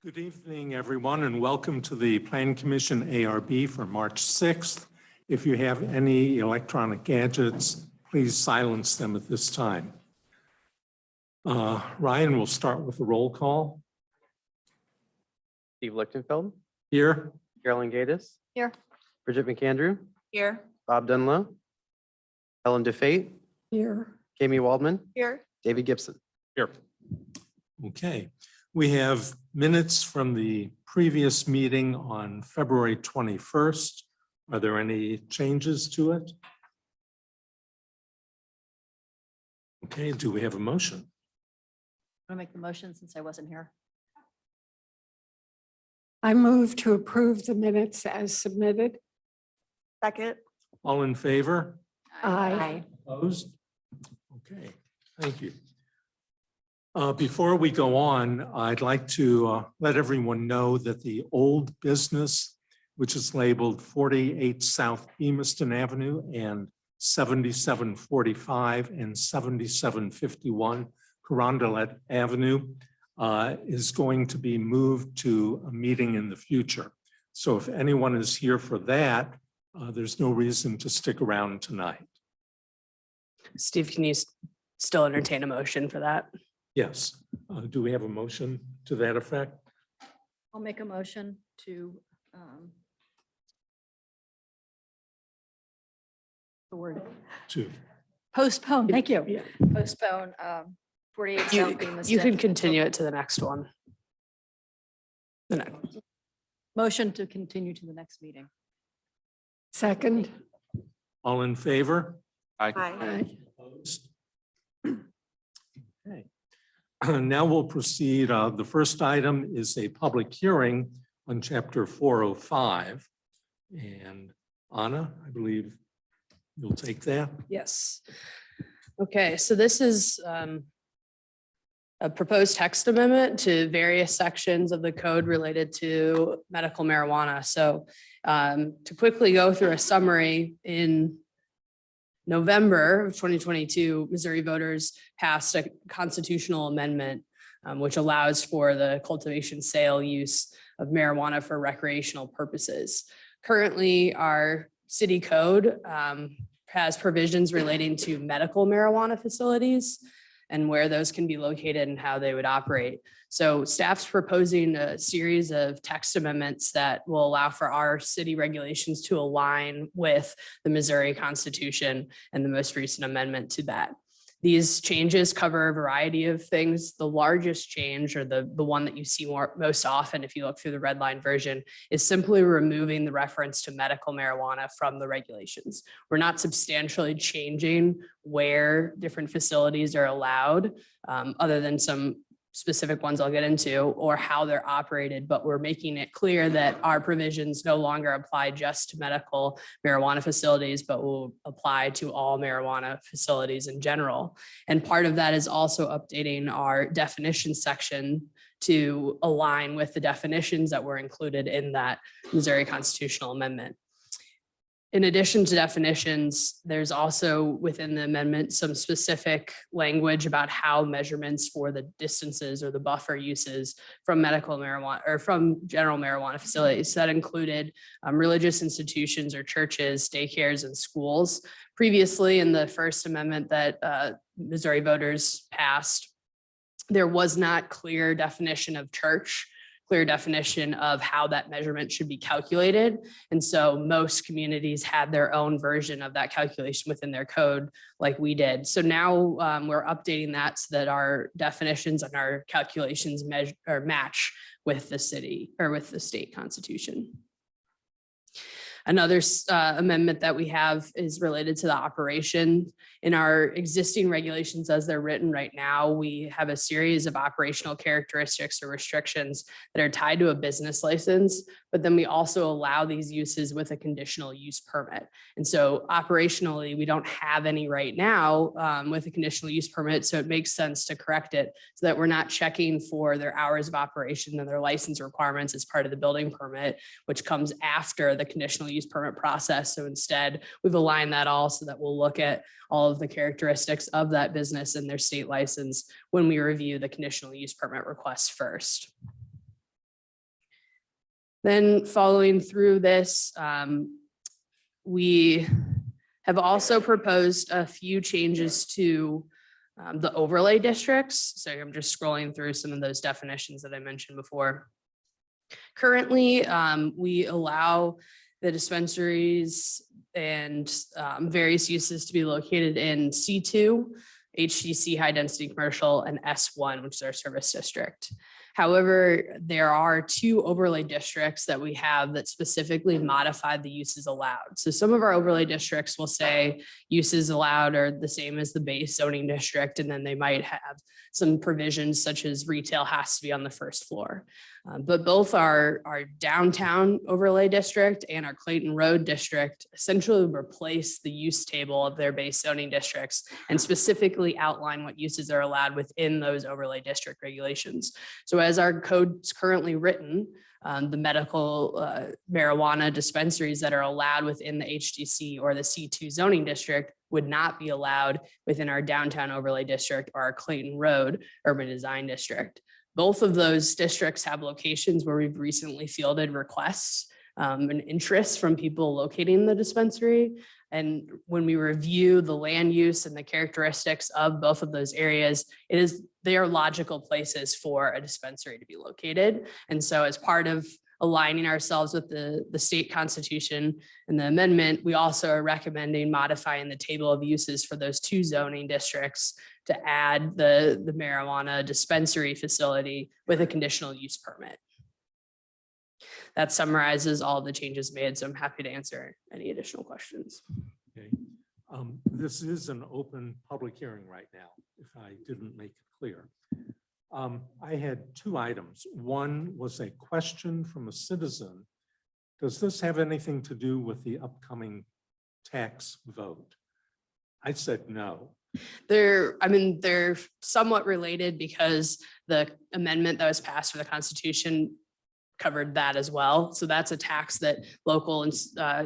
Good evening, everyone, and welcome to the Plan Commission ARB for March 6th. If you have any electronic gadgets, please silence them at this time. Ryan will start with a roll call. Steve Lichtenfeld, Here. Carolyn Gatus, Here. Bridget McAndrew, Here. Bob Dunlow, Helen DeFate, Here. Kami Waldman, Here. David Gibson. Here. Okay. We have minutes from the previous meeting on February 21st. Are there any changes to it? Okay, do we have a motion? Want to make the motion since I wasn't here? I move to approve the minutes as submitted. Second. All in favor? Aye. Opposed? Okay, thank you. Before we go on, I'd like to let everyone know that the old business, which is labeled 48 South Beamiston Avenue and 7745 and 7751 Carondelet Avenue, is going to be moved to a meeting in the future. So if anyone is here for that, there's no reason to stick around tonight. Steve, can you still entertain a motion for that? Yes. Do we have a motion to that effect? I'll make a motion to the word To postpone. Thank you. Yeah. Postpone 48 South You Beamiston. can continue it to the next one. The next. Motion to continue to the next meeting. Second. all in favor? Aye. Opposed? Okay. Now we'll proceed. The first item is a public hearing on chapter 405. And Anna, I believe you'll take that. Yes. Okay, so this is a proposed text amendment to various sections of the code related to medical marijuana. So to quickly go through a summary, in November of 2022, Missouri voters passed a constitutional amendment which allows for the cultivation, sale, use of marijuana for recreational purposes. Currently, our city code has provisions relating to medical marijuana facilities and where those can be located and how they would operate. So staff's proposing a series of text amendments that will allow for our city regulations to align with the Missouri Constitution and the most recent amendment to that. These changes cover a variety of things. The largest change, or the one that you see most often if you look through the red line version, is simply removing the reference to medical marijuana from the regulations. We're not substantially changing where different facilities are allowed, other than some specific ones I'll get into, or how they're operated, but we're making it clear that our provisions no longer apply just to medical marijuana facilities, but will apply to all marijuana facilities in general. And part of that is also updating our definition section to align with the definitions that were included in that Missouri constitutional amendment. In addition to definitions, there's also within the amendment some specific language about how measurements for the distances or the buffer uses from medical marijuana or from general marijuana facilities that included religious institutions or churches, daycares, and schools. Previously, in the first amendment that Missouri voters passed, there was not clear definition of church, clear definition of how that measurement should be calculated. And so most communities had their own version of that calculation within their code like we did. So now we're updating that so that our definitions and our calculations match with the city or with the state constitution. Another amendment that we have is related to the operation. In our existing regulations as they're written right now, we have a series of operational characteristics or restrictions that are tied to a business license, but then we also allow these uses with a conditional use permit. And so operationally, we don't have any right now with a conditional use permit, so it makes sense to correct it so that we're not checking for their hours of operation and their license requirements as part of the building permit, which comes after the conditional use permit process. So instead, we've aligned that all so that we'll look at all of the characteristics of that business and their state license when we review the conditional use permit request first. Then following through this, we have also proposed a few changes to the overlay districts. So I'm just scrolling through some of those definitions that I mentioned before. Currently, we allow the dispensaries and various uses to be located in C2, HDC, high density commercial, and S1, which is our service district. However, there are 2 overlay districts that we have that specifically modify the uses allowed. So some of our overlay districts will say uses allowed are the same as the base zoning district, and then they might have some provisions such as retail has to be on the first floor. But both our downtown overlay district and our Clayton Road district essentially replace the use table of their base zoning districts and specifically outline what uses are allowed within those overlay district regulations. So as our code is currently written, the medical marijuana dispensaries that are allowed within the HDC or the C2 zoning district would not be allowed within our downtown overlay district or our Clayton Road urban design district. Both of those districts have locations where we've recently fielded requests and interest from people locating the dispensary. And when we review the land use and the characteristics of both of those areas, they are logical places for a dispensary to be located. And so as part of aligning ourselves with the state constitution and the amendment, we also are recommending modifying the table of uses for those 2 zoning districts to add the marijuana dispensary facility with a conditional use permit. That summarizes all the changes made, so I'm happy to answer any additional questions. Okay. This is an open public hearing right now, if I didn't make it clear. I had 2 items. One was a question from a citizen. Does this have anything to do with the upcoming tax vote? I said no. They're somewhat related because the amendment that was passed for the Constitution covered that as well. So that's a tax that local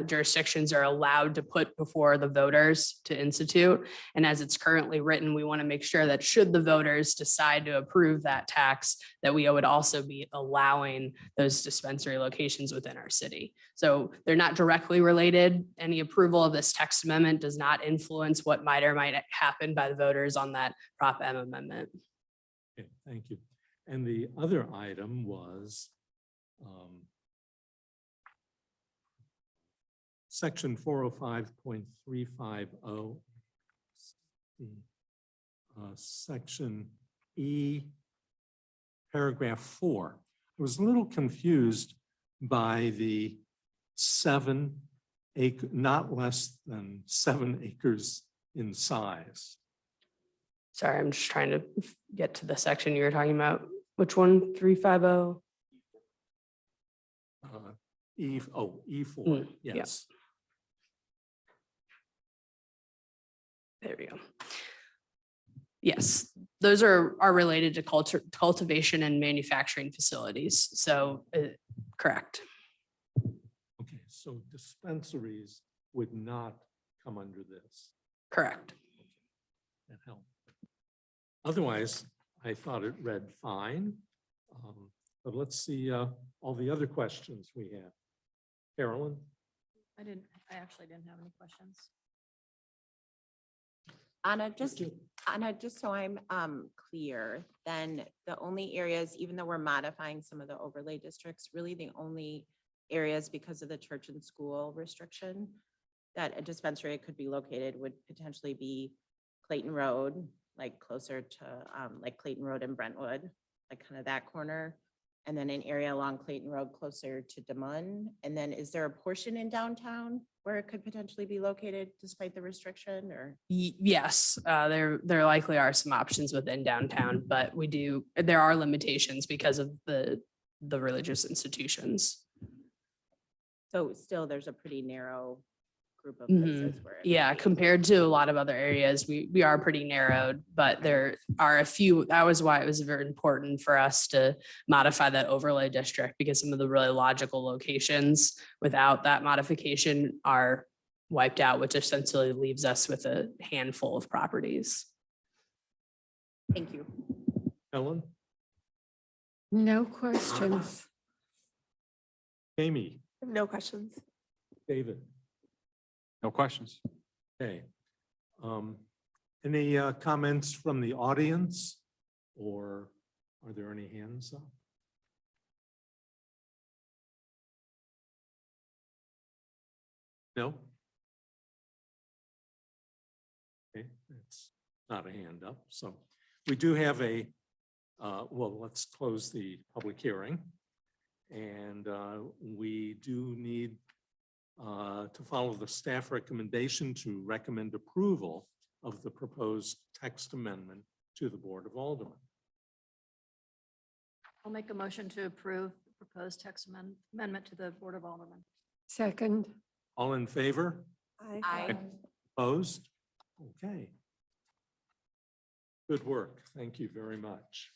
jurisdictions are allowed to put before the voters to institute. And as it's currently written, we want to make sure that should the voters decide to approve that tax, that we would also be allowing those dispensary locations within our city. So they're not directly related. Any approval of this text amendment does not influence what might or might happen by the voters on that Prop M amendment. Okay, thank you. And the other item was Section 405.350, Section E, paragraph 4. I was a little confused by the 7 acre, not less than 7 acres in size. Sorry, I'm just trying to get to the section you were talking about. Which one? 350? E4, yeah. yes. There we go. Yes, those are related to cultivation and manufacturing facilities. So, correct. Okay, so dispensaries would not come under this. Correct. That helped. Otherwise, I thought it read fine. But let's see all the other questions we have. Carolyn? I actually didn't have any questions. Anna, just so I'm clear, then the only areas, even though we're modifying some of the overlay districts, really the only areas because of the church and school restriction that a dispensary could be located would potentially be Clayton Road, like closer to like Clayton Road and Brentwood, like kind of that corner. And then an area along Clayton Road closer to Des Moines. And then is there a portion in downtown where it could potentially be located despite the restriction or? Yes, there likely are some options within downtown, but there are limitations because of the religious institutions. So still there's a pretty narrow group of Mhm. places where. it could Yeah, be. compared to a lot of other areas, we are pretty narrowed, but there are a few. That was why it was very important for us to modify that overlay district, because some of the really logical locations without that modification are wiped out, which essentially leaves us with a handful of properties. Thank you. Ellen? No questions. Amy, No questions. David, No questions. okay. Any comments from the audience, or are there any hands up? No? Okay, it's not a hand up, so we do have well, let's close the public hearing. And we do need to follow the staff recommendation to recommend approval of the proposed text amendment to the Board of Aldermen. I'll make a motion to approve the proposed text amendment to the Board of Aldermen. Second. All in favor? Aye. Opposed? Okay. Good work. Thank you very much.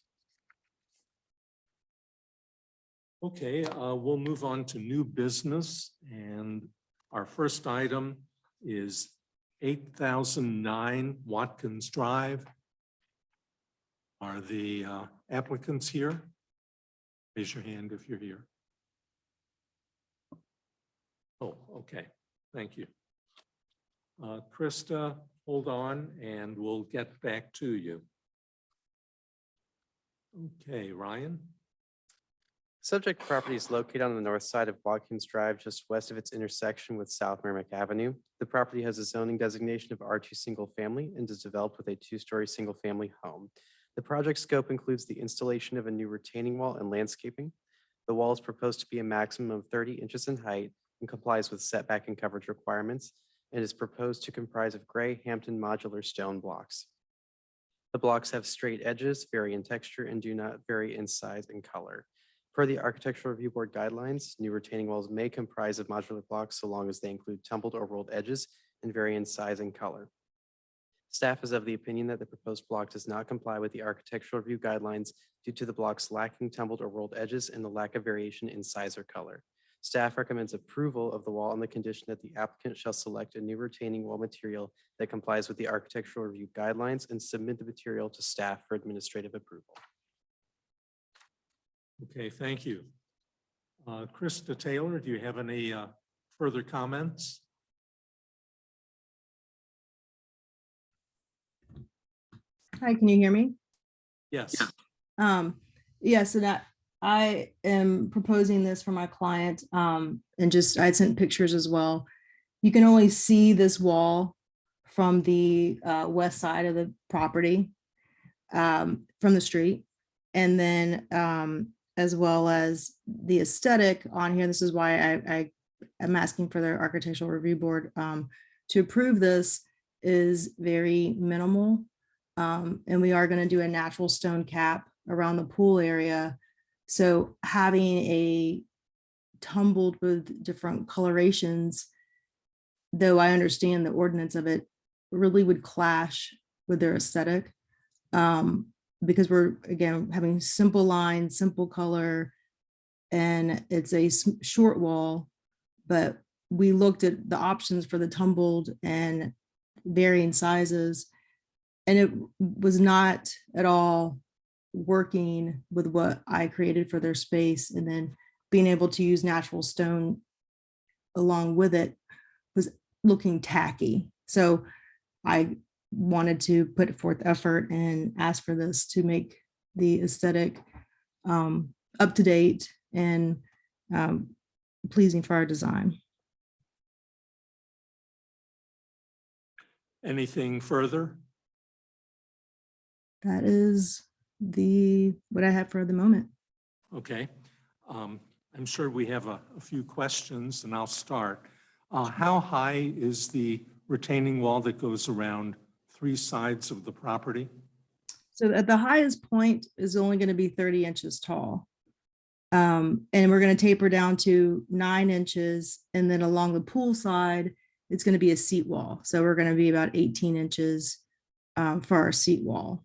Okay, we'll move on to new business, and our first item is 8009 Watkins Drive. Are the applicants here? Raise your hand if you're here. Oh, okay. Thank you. Krista, hold on and we'll get back to you. Okay, Ryan? Subject property is located on the north side of Watkins Drive, just west of its intersection with South Merrimack Avenue. The property has a zoning designation of R2 single family and is developed with a 2-story single family home. The project scope includes the installation of a new retaining wall and landscaping. The wall is proposed to be a maximum of 30 inches in height and complies with setback and coverage requirements, and is proposed to comprise of gray Hampton modular stone blocks. The blocks have straight edges, vary in texture, and do not vary in size and color. Per the Architectural Review Board guidelines, new retaining walls may comprise of modular blocks so long as they include tumbled or rolled edges and vary in size and color. Staff is of the opinion that the proposed block does not comply with the Architectural Review guidelines due to the blocks lacking tumbled or rolled edges and the lack of variation in size or color. Staff recommends approval of the wall on the condition that the applicant shall select a new retaining wall material that complies with the Architectural Review guidelines and submit the material to staff for administrative approval. Okay, thank you. Krista Taylor, do you have any further comments? Hi, can you hear me? Yes. Yeah, so that I am proposing this for my client, and just, I sent pictures as well. You can only see this wall from the west side of the property, from the street. And then as well as the aesthetic on here, this is why I am asking for their Architectural Review Board to approve this, is very minimal. And we are going to do a natural stone cap around the pool area. So having a tumbled with different colorations, though I understand the ordinance of it, really would clash with their aesthetic. Because we're, again, having simple lines, simple color, and it's a short wall, but we looked at the options for the tumbled and varying sizes, and it was not at all working with what I created for their space. And then being able to use natural stone along with it was looking tacky. So I wanted to put forth effort and ask for this to make the aesthetic up to date and pleasing for our design. Anything further? That is what I have for the moment. Okay. I'm sure we have a few questions, and I'll start. How high is the retaining wall that goes around 3 sides of the property? So at the highest point is only going to be 30 inches tall. And we're going to taper down to 9 inches. And then along the pool side, it's going to be a seat wall. So we're going to be about 18 inches for our seat wall.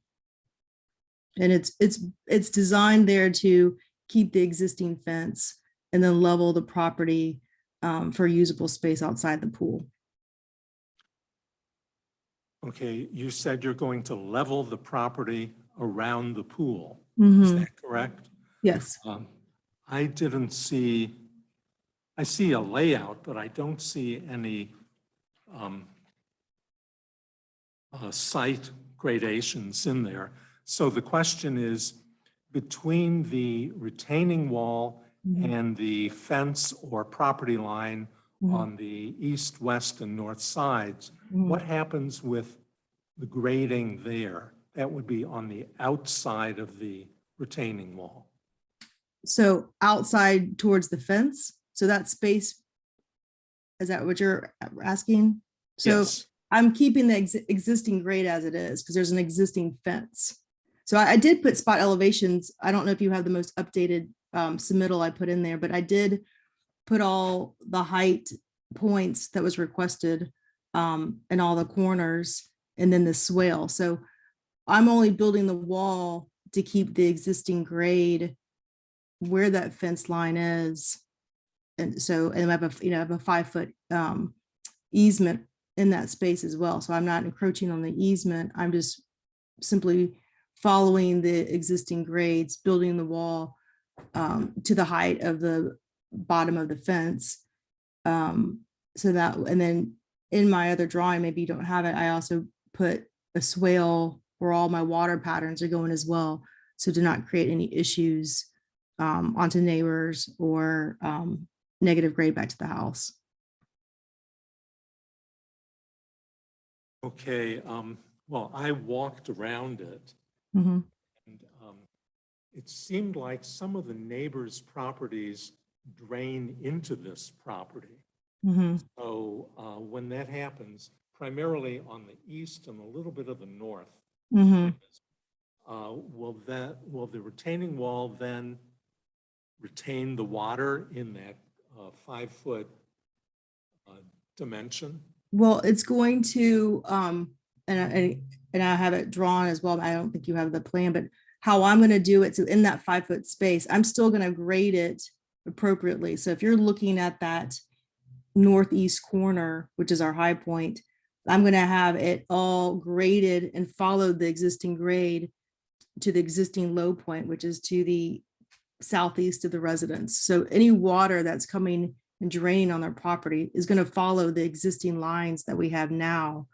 And it's designed there to keep the existing fence and then level the property for usable space outside the pool. Okay, you said you're going to level the property around the pool. Is Mhm. that correct? Yes. I didn't see I see a layout, but I don't see any site gradations in there. So the question is, between the retaining wall Mhm. and the fence or property line Mhm. on the east, west, and north sides, Mhm. what happens with the grading there? That would be on the outside of the retaining wall. So outside towards the fence, so that space, is that what you're asking? So Yes. I'm keeping the existing grade as it is because there's an existing fence. So I did put spot elevations. I don't know if you have the most updated submittal I put in there, but I did put all the height points that was requested in all the corners and then the swale. So I'm only building the wall to keep the existing grade where that fence line is. And so, and I have a, I have a 5-foot easement in that space as well. So I'm not encroaching on the easement. I'm just simply following the existing grades, building the wall to the height of the bottom of the fence. So that, and then in my other drawing, maybe you don't have it, I also put a swale where all my water patterns are going as well. So to not create any issues onto neighbors or negative grade back to the house. Okay, well, I walked around it Mhm. and it seemed like some of the neighbors' properties drain into this property. Mhm. So when that happens, primarily on the east and a little bit of the north, Mhm. will the retaining wall then retain the water in that 5-foot dimension? Well, it's going to, and I have it drawn as well. I don't think you have the plan, but how I'm going to do it. So in that 5-foot space, I'm still going to grade it appropriately. So if you're looking at that northeast corner, which is our high point, I'm going to have it all graded and follow the existing grade to the existing low point, which is to the southeast of the residence. So any water that's coming and draining on their property is going to follow the existing lines that we have now.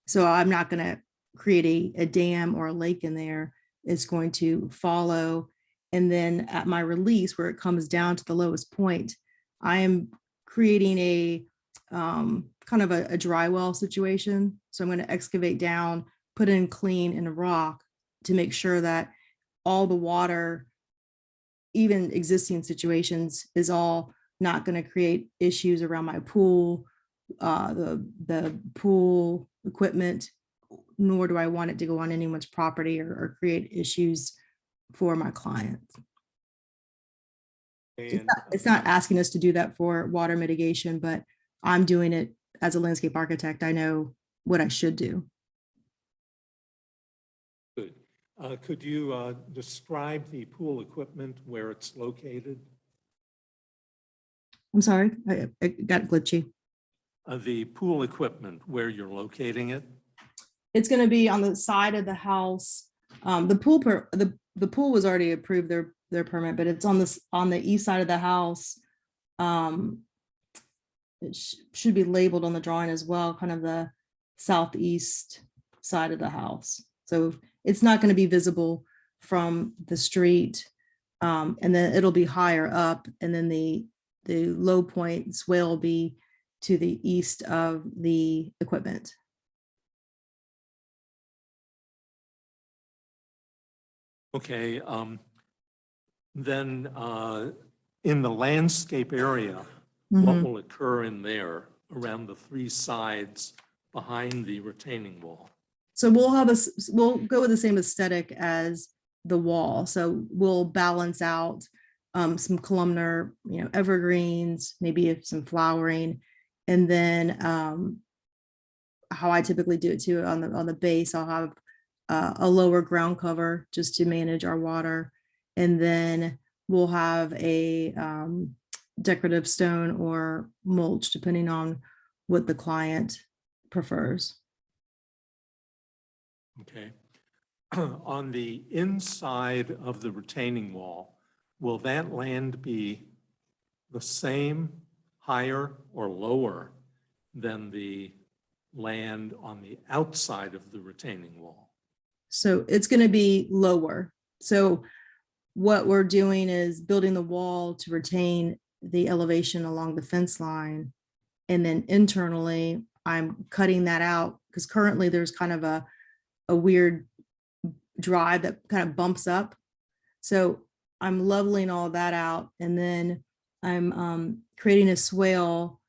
So I'm not going to create a dam or a lake in there. It's going to follow. And then at my release, where it comes down to the lowest point, I am creating a kind of a dry well situation. So I'm going to excavate down, put in clean in a rock to make sure that all the water, even existing situations, is all not going to create issues around my pool, the pool equipment, nor do I want it to go on anyone's property or create issues for my clients. And It's not asking us to do that for water mitigation, but I'm doing it as a landscape architect. I know what I should do. good. Could you describe the pool equipment where it's located? I'm sorry, I got glitchy. The pool equipment where you're locating it? It's going to be on the side of the house. The pool was already approved, their permit, but it's on the east side of the house. It should be labeled on the drawing as well, kind of the southeast side of the house. So it's not going to be visible from the street. And then it'll be higher up, and then the low point swale will be to the east of the equipment. Okay, then in the landscape area, what Mhm. will occur in there around the 3 sides behind the retaining wall? So we'll go with the same aesthetic as the wall. So we'll balance out some columnar, evergreens, maybe if some flowering, and then how I typically do it too on the base, I'll have a lower ground cover just to manage our water, and then we'll have a decorative stone or mulch depending on what the client prefers. Okay. On the inside of the retaining wall, will that land be the same, higher, or lower than the land on the outside of the retaining wall? So it's going to be lower. So what we're doing is building the wall to retain the elevation along the fence line. And then internally, I'm cutting that out because currently there's kind of a weird drive that kind of bumps up. So I'm leveling all that out, and then I'm creating a swale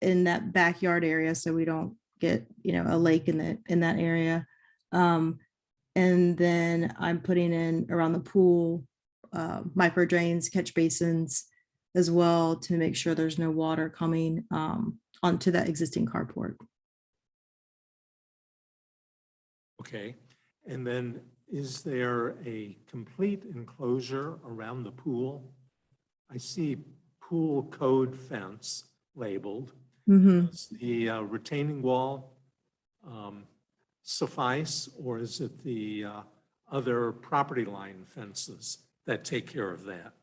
in that backyard area so we don't get, a lake in that area. And then I'm putting in around the pool micro drains, catch basins as well to make sure there's no water coming onto that existing carport. Okay, and then is there a complete enclosure around the pool? I see pool code fence labeled. Mhm. Does the retaining wall suffice, or is it the other property line fences that take care of that?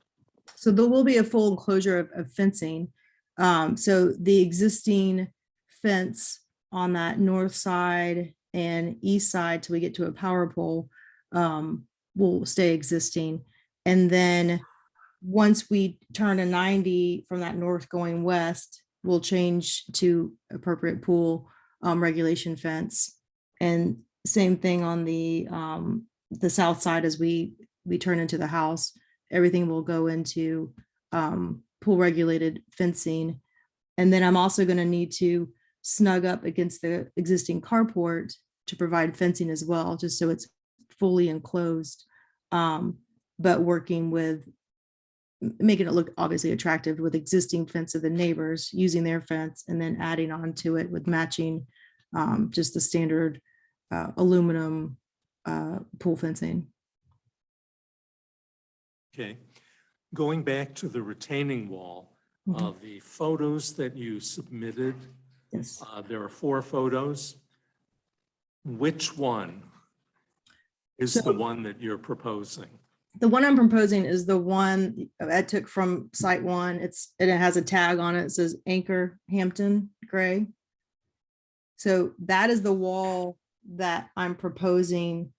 So there will be a full enclosure of fencing. So the existing fence on that north side and east side till we get to a power pole will stay existing. And then once we turn a 90 from that north going west, we'll change to appropriate pool regulation fence. And same thing on the south side as we turn into the house. Everything will go into pool regulated fencing. And then I'm also going to need to snug up against the existing carport to provide fencing as well, just so it's fully enclosed, but working with making it look obviously attractive with existing fence of the neighbors, using their fence and then adding on to it with matching just the standard aluminum pool fencing. Okay, going back to the retaining wall, the photos that you submitted, Yes. there are 4 photos. Which one is So- the one that you're proposing? The one I'm proposing is the one I took from site one. And it has a tag on it. It says Anchor Hampton Gray. So that is the wall that I'm proposing.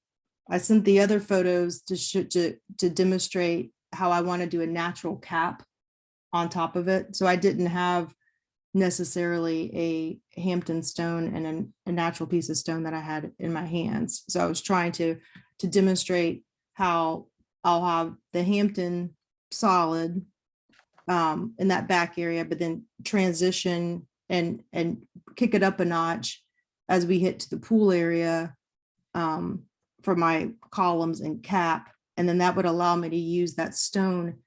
I sent the other photos to demonstrate how I want to do a natural cap on top of it. So I didn't have necessarily a Hampton stone and a natural piece of stone that I had in my hands. So I was trying to demonstrate how I'll have the Hampton solid in that back area, but then transition and kick it up a notch as we hit to the pool area for my columns and cap. And then that would allow me to use that stone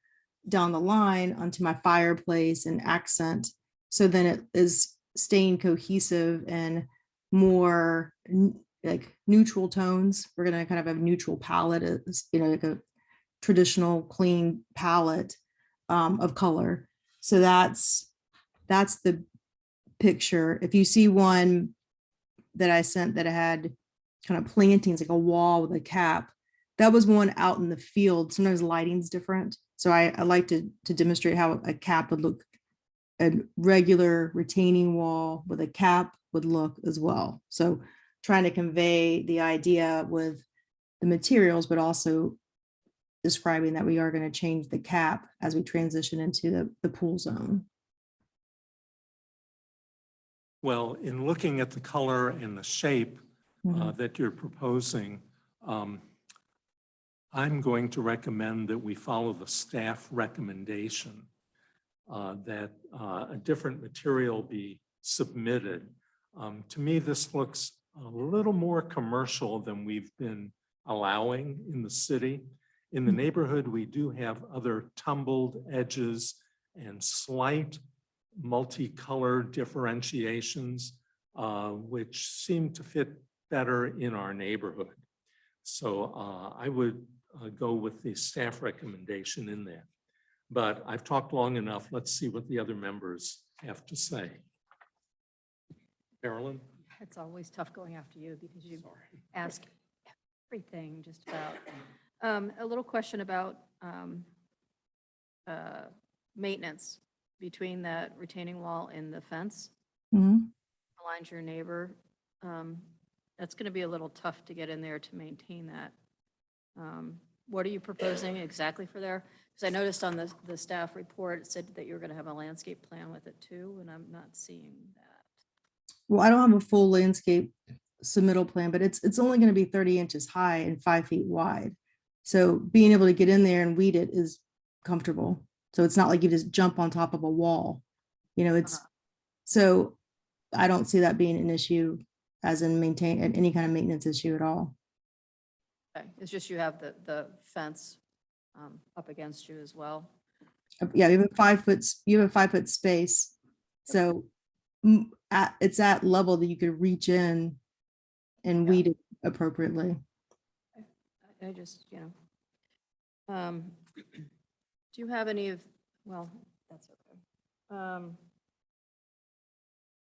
down the line onto my fireplace and accent. So then it is staying cohesive and more like neutral tones. We're going to kind of have a neutral palette, like a traditional clean palette of color. So that's the picture. If you see one that I sent that had kind of plantings, like a wall with a cap, that was one out in the field. Sometimes lighting's different. So I like to demonstrate how a cap would look, a regular retaining wall with a cap would look as well. So trying to convey the idea with the materials, but also describing that we are going to change the cap as we transition into the pool zone. Well, in looking at the color and the shape that you're proposing, I'm going to recommend that we follow the staff recommendation that a different material be submitted. To me, this looks a little more commercial than we've been allowing in the city. In the neighborhood, we do have other tumbled edges and slight multicolor differentiations, which seem to fit better in our neighborhood. So I would go with the staff recommendation in there. But I've talked long enough. Let's see what the other members have to say. Carolyn? It's always tough going after you because you ask everything just about. A little question about maintenance between that retaining wall and the fence, Mhm. aligns your neighbor. That's going to be a little tough to get in there to maintain that. What are you proposing exactly for there? Because I noticed on the staff report, it said that you were going to have a landscape plan with it too, and I'm not seeing that. Well, I don't have a full landscape submittal plan, but it's only going to be 30 inches high and 5 feet wide. So being able to get in there and weed it is comfortable. So it's not like you just jump on top of a wall. You know, it's, so I don't see that being an issue as in maintain any kind of maintenance issue at all. Okay, it's just you have the fence up against you as well. Yeah, you have a 5 foot, you have a 5 foot space. So it's at level that you could reach in and Yeah. weed it appropriately. I just, do you have any of, well, that's okay.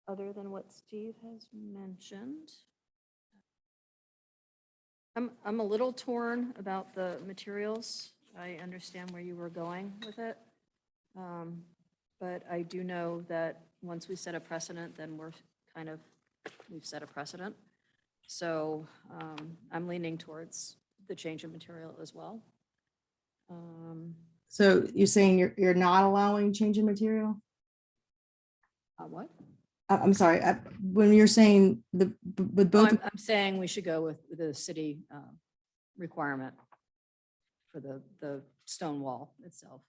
Other than what Steve has mentioned. I'm a little torn about the materials. I understand where you were going with it. But I do know that once we set a precedent, then we've set a precedent. So I'm leaning towards the change of material as well. So you're saying you're not allowing change in material? What? I'm sorry, when you're saying with No, both, I'm saying we should go with the city requirement for the stone wall itself.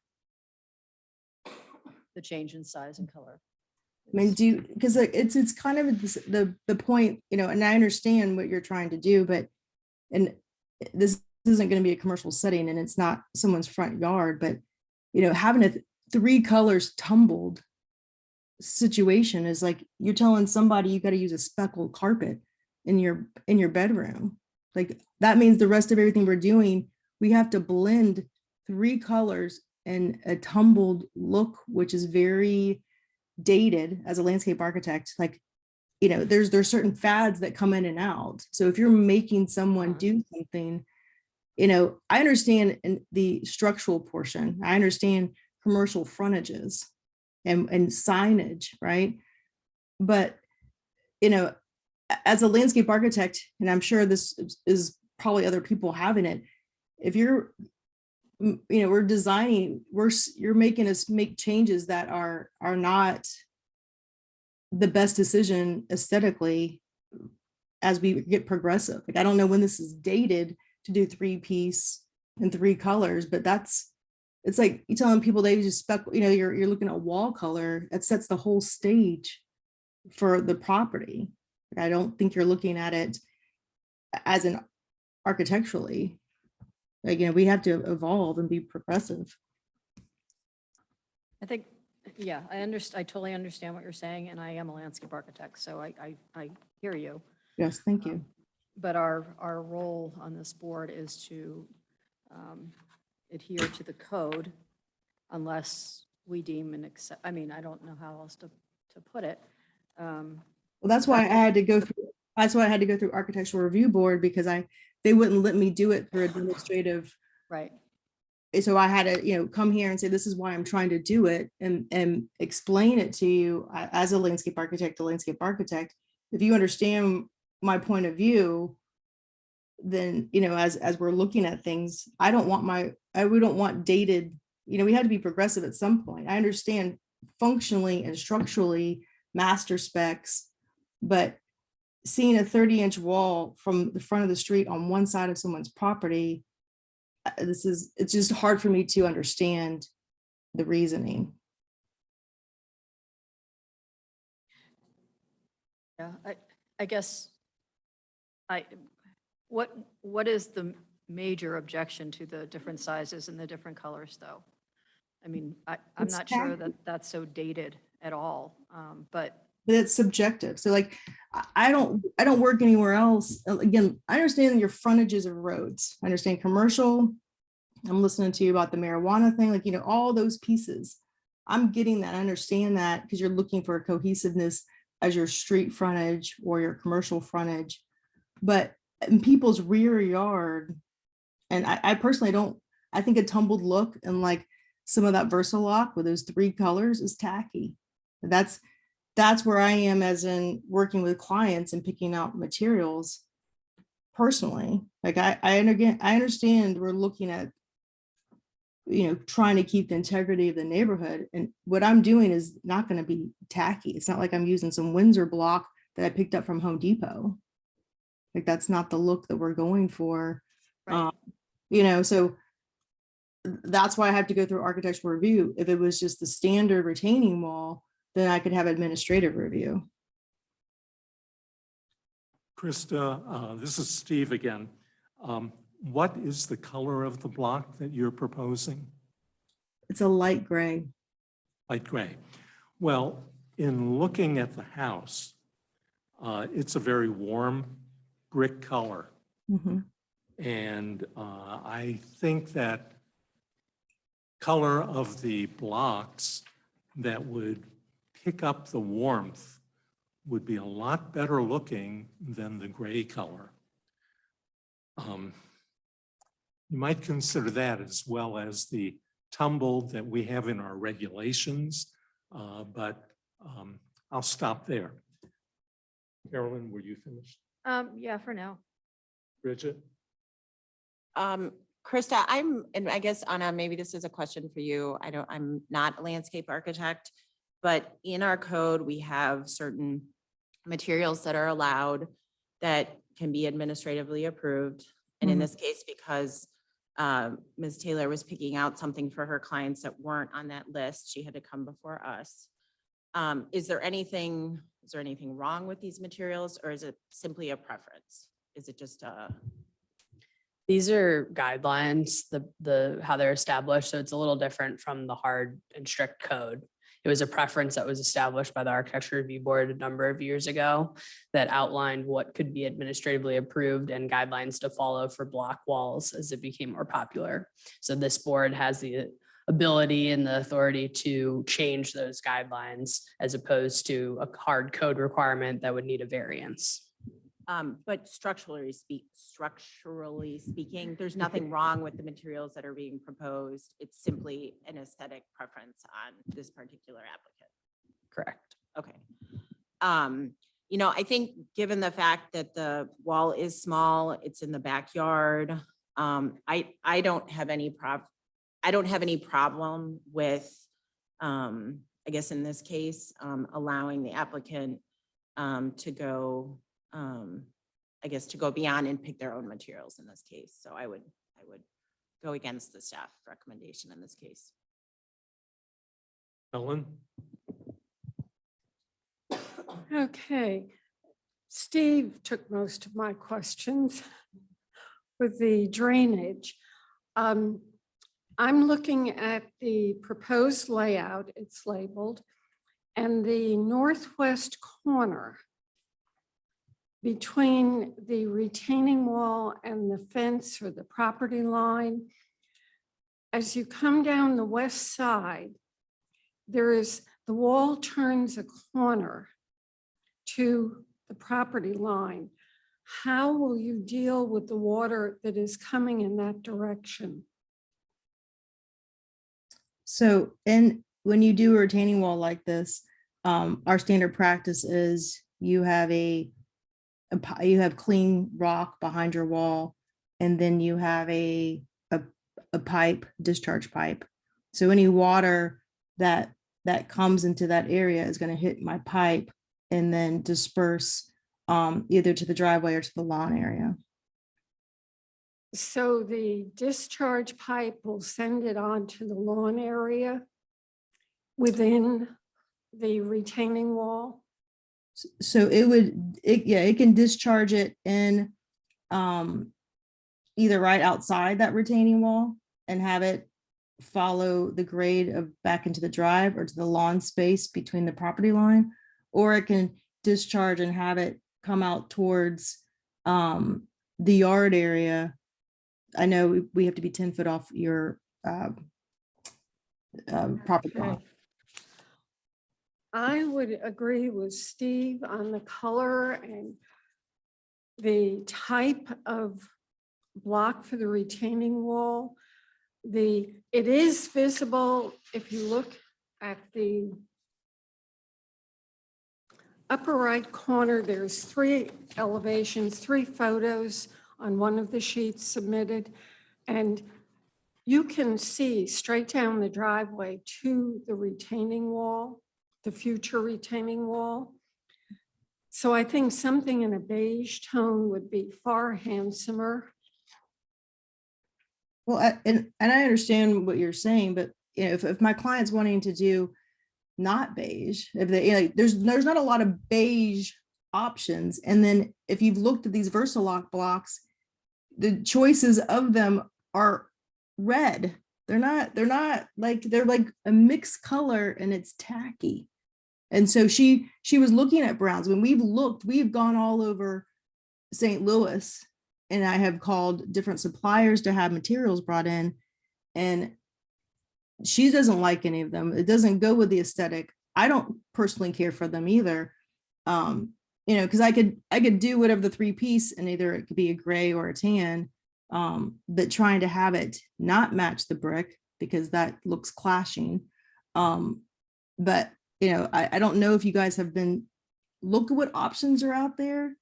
The change in size and color. I mean, do you, because it's kind of the point, you know, and I understand what you're trying to do, but, and this isn't going to be a commercial setting and it's not someone's front yard, but, you know, having a 3 colors tumbled situation is like you're telling somebody you got to use a speckled carpet in your bedroom. Like that means the rest of everything we're doing, we have to blend 3 colors and a tumbled look, which is very dated as a landscape architect. Like, you know, there's certain fads that come in and out. So if you're making someone do something, you know, I understand in the structural portion, I understand commercial frontages and signage, right? But, you know, as a landscape architect, and I'm sure this is probably other people having it, if you're, you know, we're designing, you're making us make changes that are not the best decision aesthetically as we get progressive. Like, I don't know when this is dated to do 3-piece and 3 colors, but it's like you telling people they just you know, you're looking at wall color, that sets the whole stage for the property. I don't think you're looking at it as an architecturally. Like, you know, we have to evolve and be progressive. I think, yeah, I totally understand what you're saying, and I am a landscape architect, so I hear you. Yes, thank you. But our role on this board is to adhere to the code unless we deem and accept, I mean, I don't know how else to put it. Well, that's why I had to go through, architectural review board, because they wouldn't let me do it through administrative. Right. So I had to, you know, come here and say, this is why I'm trying to do it, and explain it to you as a landscape architect, If you understand my point of view, then, you know, as we're looking at things, we don't want dated, you know, we had to be progressive at some point. I understand functionally and structurally master specs, but seeing a 30-inch wall from the front of the street on one side of someone's property, it's just hard for me to understand the reasoning. Yeah, I guess what is the major objection to the different sizes and the different colors, though? I mean, I'm It's not sure that that's so dated at all, but it's subjective. So like, I don't work anywhere else. Again, I understand your frontages of roads. I understand commercial. I'm listening to you about the marijuana thing, like, you know, all those pieces. I'm getting that. I understand that because you're looking for a cohesiveness as your street frontage or your commercial frontage. But in people's rear yard, and I personally don't, I think a tumbled look and like some of that Versalock with those 3 colors is tacky. That's where I am as in working with clients and picking out materials personally. Like I understand we're looking at, trying to keep the integrity of the neighborhood. And what I'm doing is not going to be tacky. It's not like I'm using some Windsor block that I picked up from Home Depot. Like that's not the look that we're going for. Right. So that's why I have to go through architectural review. If it was just the standard retaining wall, then I could have administrative review. Krista, this is Steve again. What is the color of the block that you're proposing? It's a light gray. Light gray. Well, in looking at the house, it's a very warm brick color. Mhm. And I think that color of the blocks that would pick up the warmth would be a lot better looking than the gray color. You might consider that as well as the tumble that we have in our regulations, but I'll stop there. Carolyn, were you finished? Yeah, for now. Bridget? Krista, and I guess Anna, maybe this is a question for you. I'm not a landscape architect, but in our code, we have certain materials that are allowed that can be administratively approved. And in Mhm. this case, because Ms. Taylor was picking out something for her clients that weren't on that list, she had to come before us. Is there anything wrong with these materials, or is it simply a preference? Is it just These are guidelines, how they're established, so it's a little different from the hard and strict code. It was a preference that was established by the Architecture Review Board a number of years ago that outlined what could be administratively approved and guidelines to follow for block walls as it became more popular. So this board has the ability and the authority to change those guidelines as opposed to a hard code requirement that would need a variance. but structurally speaking, there's nothing wrong with the materials that are being proposed. It's simply an aesthetic preference on this particular applicant. Correct. Okay. I think given the fact that the wall is small, it's in the backyard. I don't have any problem with, I guess in this case, allowing the applicant to go beyond and pick their own materials in this case. So I would go against the staff recommendation in this case. Ellen? Okay. Steve took most of my questions with the drainage. I'm looking at the proposed layout, it's labeled, and the northwest corner between the retaining wall and the fence or the property line. As you come down the west side, the wall turns a corner to the property line. How will you deal with the water that is coming in that direction? So, when you do a retaining wall like this, our standard practice is you have clean rock behind your wall, and then you have a pipe, discharge pipe. So any water that comes into that area is going to hit my pipe and then disperse either to the driveway or to the lawn area. So the discharge pipe will send it on to the lawn area within the retaining wall? So it can discharge it in either right outside that retaining wall and have it follow the grade of back into the drive or to the lawn space between the property line, or it can discharge and have it come out towards the yard area. I know we have to be 10 foot off your property line. Okay. I would agree with Steve on the color and the type of block for the retaining wall. it is visible if you look at the upper right corner, there's 3 elevations, 3 photos on one of the sheets submitted. And you can see straight down the driveway to the retaining wall, the future retaining wall. So I think something in a beige tone would be far handsomer. Well, and I understand what you're saying, but you know, if my client's wanting to do not beige, if they, you know, there's not a lot of beige options. And then if you've looked at these Versalock blocks, the choices of them are red. They're not like, they're like a mixed color and it's tacky. And so she was looking at browns. When we've gone all over St. Louis, and I have called different suppliers to have materials brought in, and she doesn't like any of them. It doesn't go with the aesthetic. I don't personally care for them either. You know, because I could do whatever the 3-piece, and either it could be a gray or a tan, but trying to have it not match the brick because that looks clashing. But you know, I don't know if you guys have been, look at what options are out there.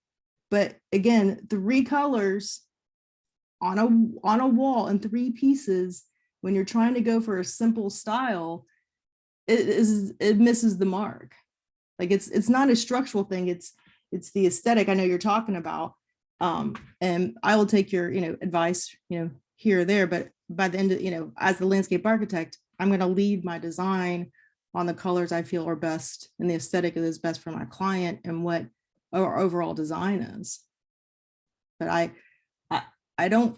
But again, 3 colors on a wall in 3 pieces, when you're trying to go for a simple style, it misses the mark. Like it's not a structural thing, it's the aesthetic I know you're talking about. And I will take your, you know, advice, you know, here or there, but by the end of, you know, as the landscape architect, I'm going to lead my design on the colors I feel are best and the aesthetic that is best for my client and what our overall design is. But I mean,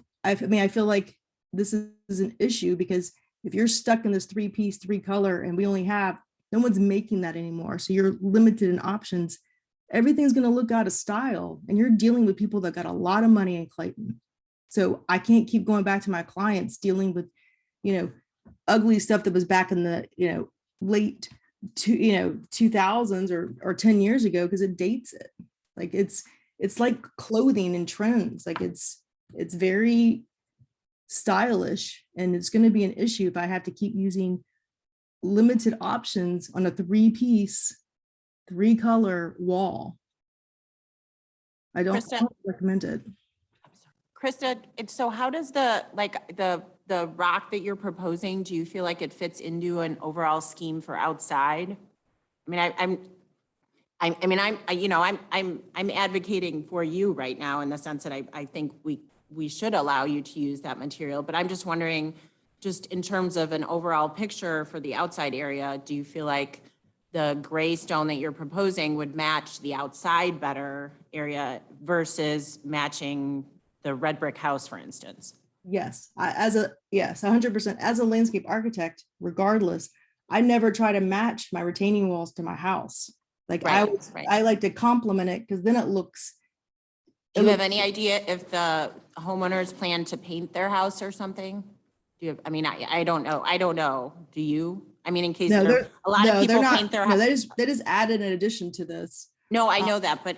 I feel like this is an issue because if you're stuck in this 3-piece, 3 color, and we only have, no one's making that anymore. So you're limited in options. Everything's going to look out of style, and you're dealing with people that got a lot of money in Clayton. So I can't keep going back to my clients dealing with, you know, ugly stuff that was back in the, you know, late 2000s or 10 years ago, because it dates it. Like it's like clothing and trends. Like it's very stylish, and it's going to be an issue if I have to keep using limited options on a 3-piece, 3-color wall. I don't recommend it. Krista, so how does the rock that you're proposing, do you feel like it fits into an overall scheme for outside? I mean, I'm advocating for you right now in the sense that I think we should allow you to use that material, but I'm just wondering, just in terms of an overall picture for the outside area, do you feel like the gray stone that you're proposing would match the outside better area versus matching the red brick house, for instance? Yes, 100%. As a landscape architect, regardless, I never try to match my retaining walls to my house. Like Right. I like to complement it because then it looks. Do you have any idea if the homeowners plan to paint their house or something? Do you have, I don't know. Do you? I mean, in case No, a lot of people paint their No, house. they just added in addition to this. No, I know that, but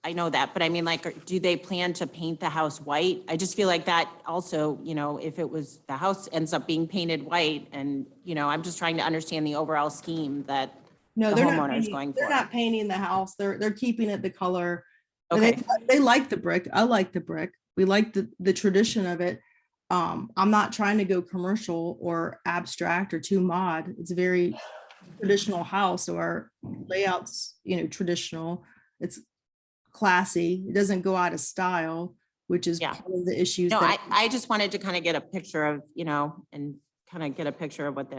I know that, but I mean, like, do they plan to paint the house white? I just feel like that also, you know, if it was, the house ends up being painted white, and, you know, I'm just trying to understand the overall scheme that No, the they're not homeowner's painting, going they're for. not painting the house. They're keeping it the color. Okay. They like the brick. I like the brick. We like the tradition of it. I'm not trying to go commercial or abstract or too mod. It's a very traditional house, so our layouts, you know, traditional. It's classy. It doesn't go out of style, which is Yeah. part of the issues. No, that I just wanted to kind of get a picture of, you know, and kind of get a picture of what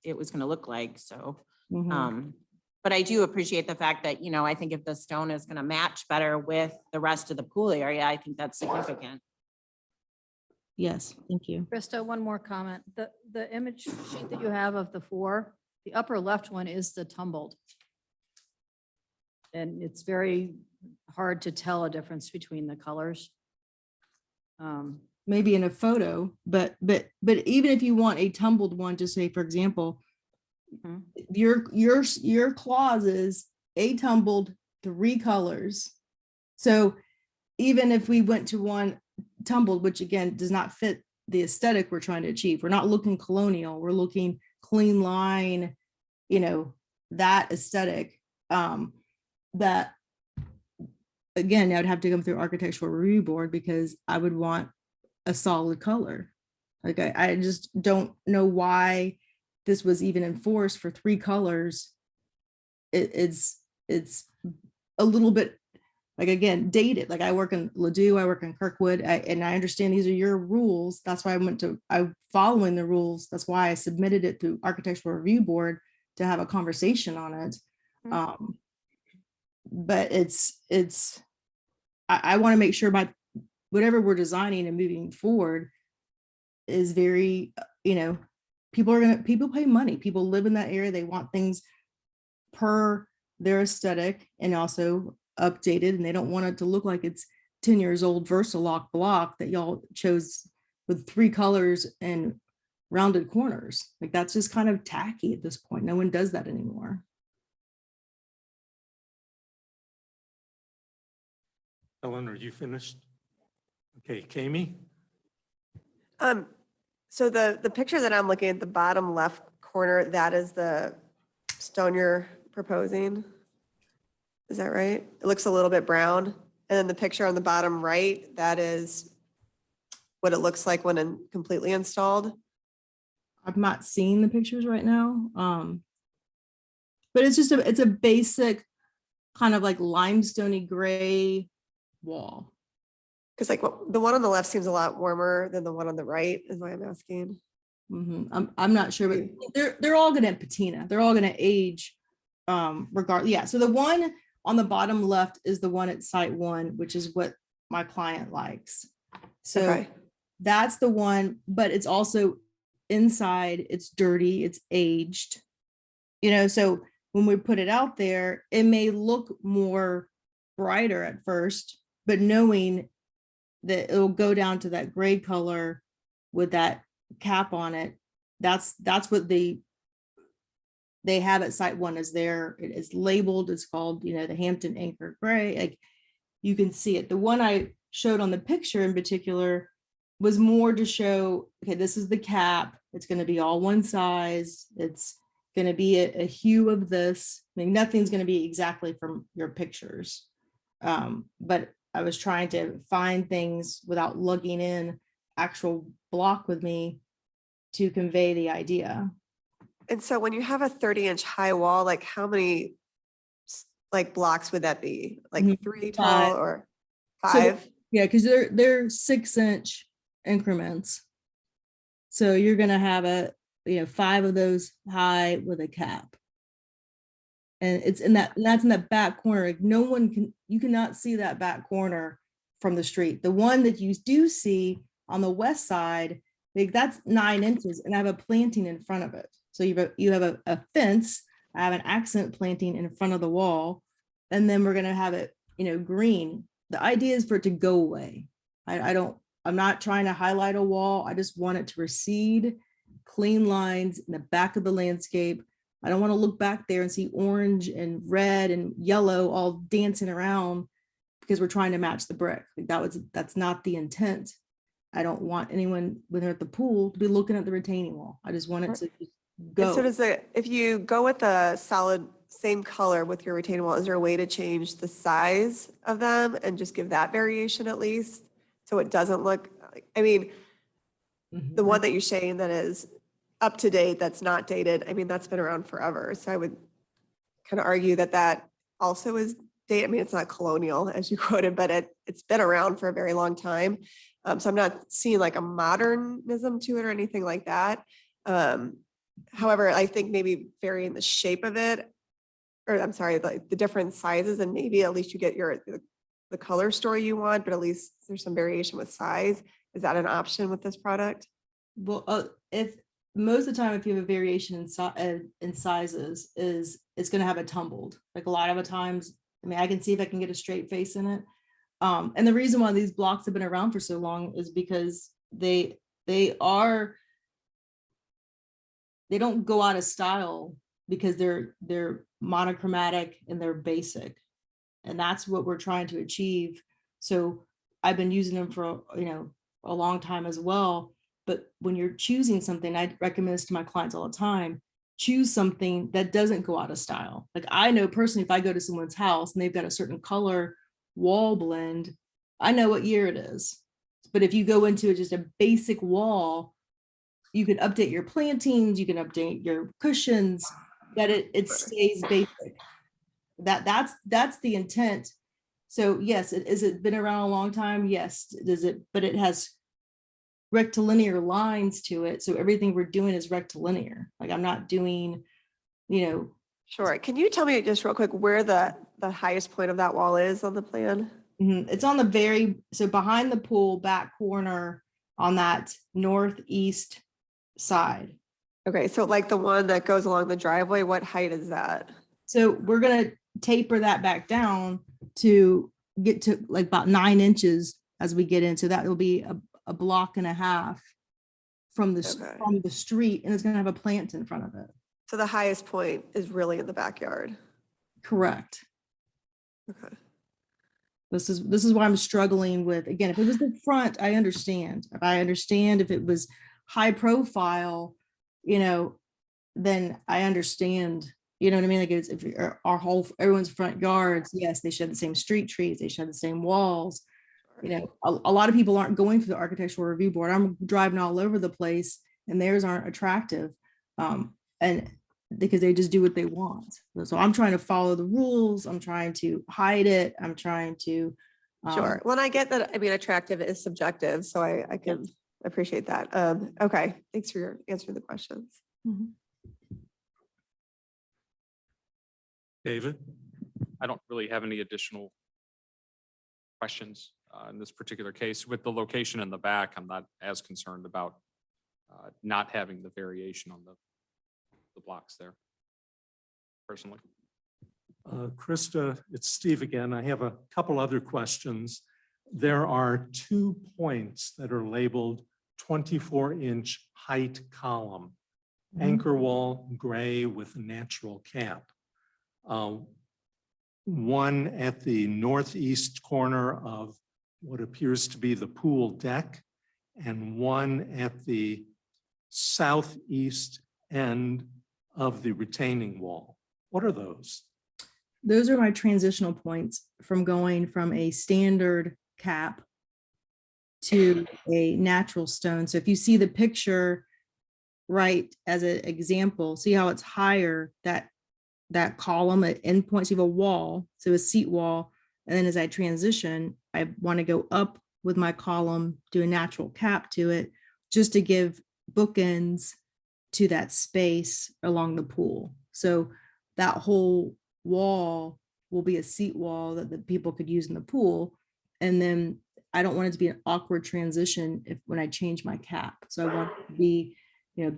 it was going to look like, so. Mhm. But I do appreciate the fact that, you know, I think if the stone is going to match better with the rest of the pool area, I think that's significant. Yes, thank you. Krista, one more comment. The image sheet that you have of the 4, the upper left one is the tumbled. And it's very hard to tell a difference between the colors. Maybe in a photo, but even if you want a tumbled one, just say, for example, Mhm. your clause is a tumbled 3 colors. So even if we went to one tumbled, which again does not fit the aesthetic we're trying to achieve. We're not looking colonial, we're looking clean line, that aesthetic. That again, I'd have to go through architectural review board because I would want a solid color. Like I just don't know why this was even enforced for 3 colors. It's a little bit, like, again, dated. Like I work in Ladue, I work in Kirkwood, and I understand these are your rules. That's why I'm following the rules. That's why I submitted it through architectural review board to have a conversation on it. But I want to make sure whatever we're designing and moving forward is very, people pay money. People live in that area. They want things per their aesthetic and also updated, and they don't want it to look like it's 10 years old Versalock block that y'all chose with 3 colors and rounded corners. Like that's just kind of tacky at this point. No one does that anymore. Ellen, are you finished? Okay, Kami? So the picture that I'm looking at, the bottom left corner, that is the stone you're proposing. Is that right? It looks a little bit brown. And then the picture on the bottom right, that is what it looks like when completely installed. I'm not seeing the pictures right now. But it's just it's a basic kind of like limestoney gray wall. Because like the one on the left seems a lot warmer than the one on the right, is why I'm asking. I'm not sure, but they're all gonna patina. They're all gonna age regardless. Yeah. So the one on the bottom left is the one at site 1, which is what my client likes. So Okay. that's the one, but it's also inside, it's dirty, it's aged. So when we put it out there, it may look more brighter at first, but knowing that it'll go down to that gray color with that cap on it, that's what they have at site 1 is there. It is labeled, it's called, the Hampton Anchor Gray. Like you can see it. The one I showed on the picture in particular was more to show, okay, this is the cap. It's going to be all one size. It's going to be a hue of this. I mean, nothing's going to be exactly from your pictures. But I was trying to find things without lugging in actual block with me to convey the idea. And so when you have a 30-inch high wall, like how many like blocks would that be? Like 3 tall 5. or So, 5? yeah, because they're 6-inch increments. So you're gonna have 5 of those high with a cap. And it's that's in that back corner. Like you cannot see that back corner from the street. The one that you do see on the west side, like that's 9 inches, and I have a planting in front of it. So you have a fence. I have an accent planting in front of the wall, and then we're gonna have it, green. The idea is for it to go away. I'm not trying to highlight a wall. I just want it to recede, clean lines in the back of the landscape. I don't want to look back there and see orange and red and yellow all dancing around because we're trying to match the brick. Like that's not the intent. I don't want anyone when they're at the pool to be looking at the retaining wall. I just want it to just go. And so if you go with the solid same color with your retaining wall, is there a way to change the size of them and just give that variation at least? So it doesn't look, the one that you're saying that is up to date, that's not dated, that's been around forever. So I would kind of argue that also is dated. It's not colonial as you quoted, but it's been around for a very long time. So I'm not seeing like a modernism to it or anything like that. However, I think maybe varying the shape of it, or I'm sorry, the different sizes, and maybe at least you get the color story you want, but at least there's some variation with size. Is that an option with this product? Well, if most of the time, if you have a variation in sizes, it's going to have a tumbled. Like a lot of the times, I can see if I can get a straight face in it. And the reason why these blocks have been around for so long is because they don't go out of style because they're monochromatic and they're basic. And that's what we're trying to achieve. So I've been using them for, a long time as well. But when you're choosing something, I recommend this to my clients all the time, choose something that doesn't go out of style. Like I know personally, if I go to someone's house and they've got a certain color wall blend, I know what year it is. But if you go into just a basic wall, you can update your plantings, you can update your cushions, that it stays basic. That's the intent. So yes, is it been around a long time? Yes. Does it, but it has rectilinear lines to it. So everything we're doing is rectilinear. Like I'm not doing, Sure. Can you tell me just real quick where the highest point of that wall is on the plan? it's on so behind the pool back corner on that northeast side. Okay, so like the one that goes along the driveway, what height is that? So we're gonna taper that back down to get to like about 9 inches as we get in. So that will be a block and a half from the street, and it's gonna have a plant in front of it. So the highest point is really in the backyard. Correct. Okay. This is why I'm struggling with, again, if it was the front, I understand. If it was high profile, then I understand, you know what I mean? Like it's, if everyone's front yards, yes, they should have the same street trees, they should have the same walls. A lot of people aren't going for the architectural review board. I'm driving all over the place and theirs aren't attractive. And because they just do what they want. So I'm trying to follow the rules. I'm trying to hide it. I'm trying to. Sure. Well, I get that. I mean, attractive is subjective, so I can appreciate that. Okay. Thanks for answering the questions. Mhm. David? I don't really have any additional questions in this particular case. With the location in the back, I'm not as concerned about not having the variation on the blocks there, personally. Krista, it's Steve again. I have a couple other questions. There are 2 points that are labeled 24-inch height column, anchor wall gray with a natural cap. One at the northeast corner of what appears to be the pool deck, and one at the southeast end of the retaining wall. What are those? Those are my transitional points from going from a standard cap to a natural stone. So if you see the picture, right, as an example, see how it's higher, that column at endpoints, you have a wall, so a seat wall. And then as I transition, I want to go up with my column, do a natural cap to it, just to give bookends to that space along the pool. So that whole wall will be a seat wall that the people could use in the pool. And then I don't want it to be an awkward transition when I change my cap. So I want it to be,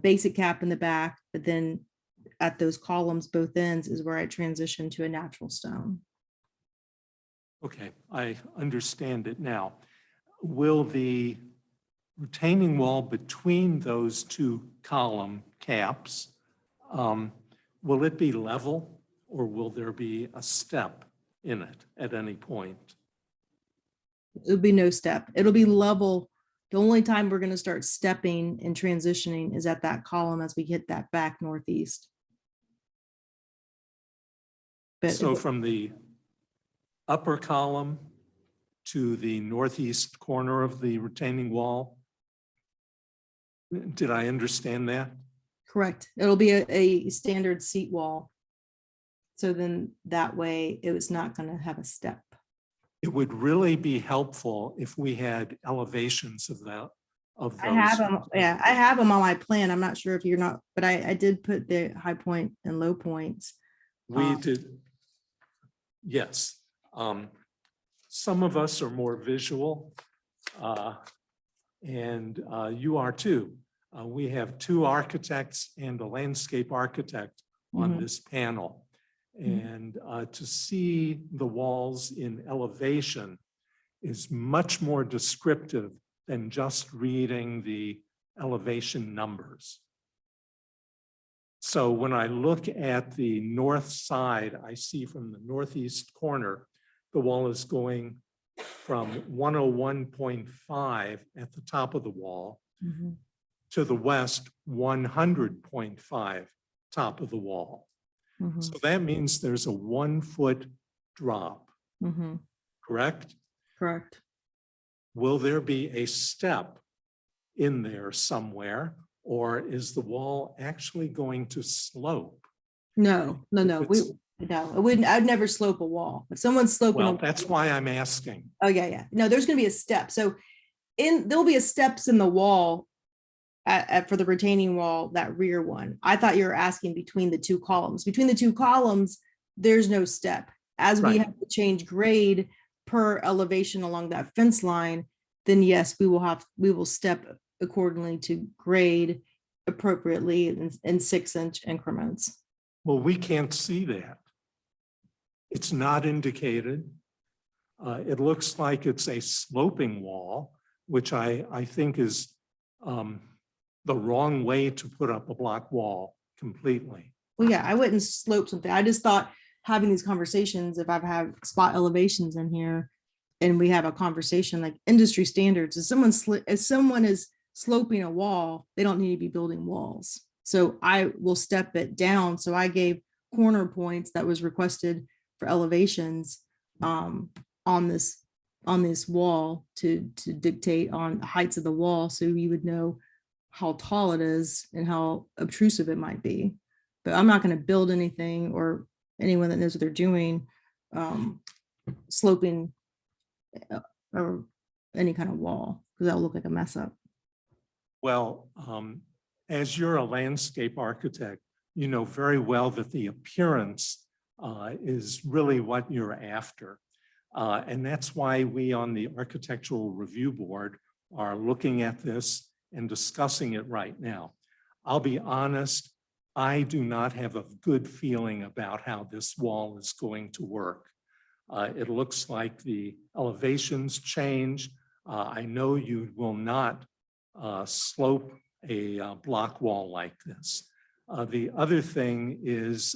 basic cap in the back, but then at those columns, both ends is where I transition to a natural stone. Okay, I understand it now. Will the retaining wall between those 2 column caps, will it be level, or will there be a step in it at any point? It'll be no step. It'll be level. The only time we're going to start stepping and transitioning is at that column as we hit that back northeast. But So from the upper column to the northeast corner of the retaining wall? Did I understand that? correct. It'll be a standard seat wall. So then that way it was not going to have a step. It would really be helpful if we had elevations of that, of those. I have them. Yeah, I have them on my plan. I'm not sure if you're not, but I did put the high point and low points. We did, yes. Some of us are more visual, and you are too. We have 2 architects and a landscape architect on Mhm. this panel. Mhm. And to see the walls in elevation is much more descriptive than just reading the elevation numbers. So when I look at the north side, I see from the northeast corner, the wall is going from 101.5 at the top of the wall Mhm. to the west, 100.5 top of the wall. Mhm, So that means there's a 1-foot drop, mhm. correct? Correct. Will there be a step in there somewhere, or is the wall actually going to slope? No, no, If no, it's- no, I wouldn't, I'd never slope a wall. If someone's sloping. Well, a that's why I'm asking. Oh, yeah, yeah. No, there's gonna be a step. So there'll be a steps in the wall for the retaining wall, that rear one. I thought you were asking between the two columns. Between the two columns, there's no step. As we Right. have to change grade per elevation along that fence line, then yes, we will step accordingly to grade appropriately in 6-inch increments. Well, we can't see that. It's not indicated. It looks like it's a sloping wall, which I think is the wrong way to put up a block wall completely. Well, yeah, I wouldn't slope something. I just thought having these conversations, if I've had spot elevations in here and we have a conversation like industry standards, if someone is sloping a wall, they don't need to be building walls. So I will step it down. So I gave corner points that was requested for elevations on this wall to dictate on the heights of the wall. So you would know how tall it is and how obtrusive it might be. But I'm not going to build anything, or anyone that knows what they're doing, sloping or any kind of wall, because that'll look like a mess up. Well, as you're a landscape architect, you know very well that the appearance is really what you're after. And that's why we on the Architectural Review Board are looking at this and discussing it right now. I'll be honest, I do not have a good feeling about how this wall is going to work. It looks like the elevations change. I know you will not slope a block wall like this. The other thing is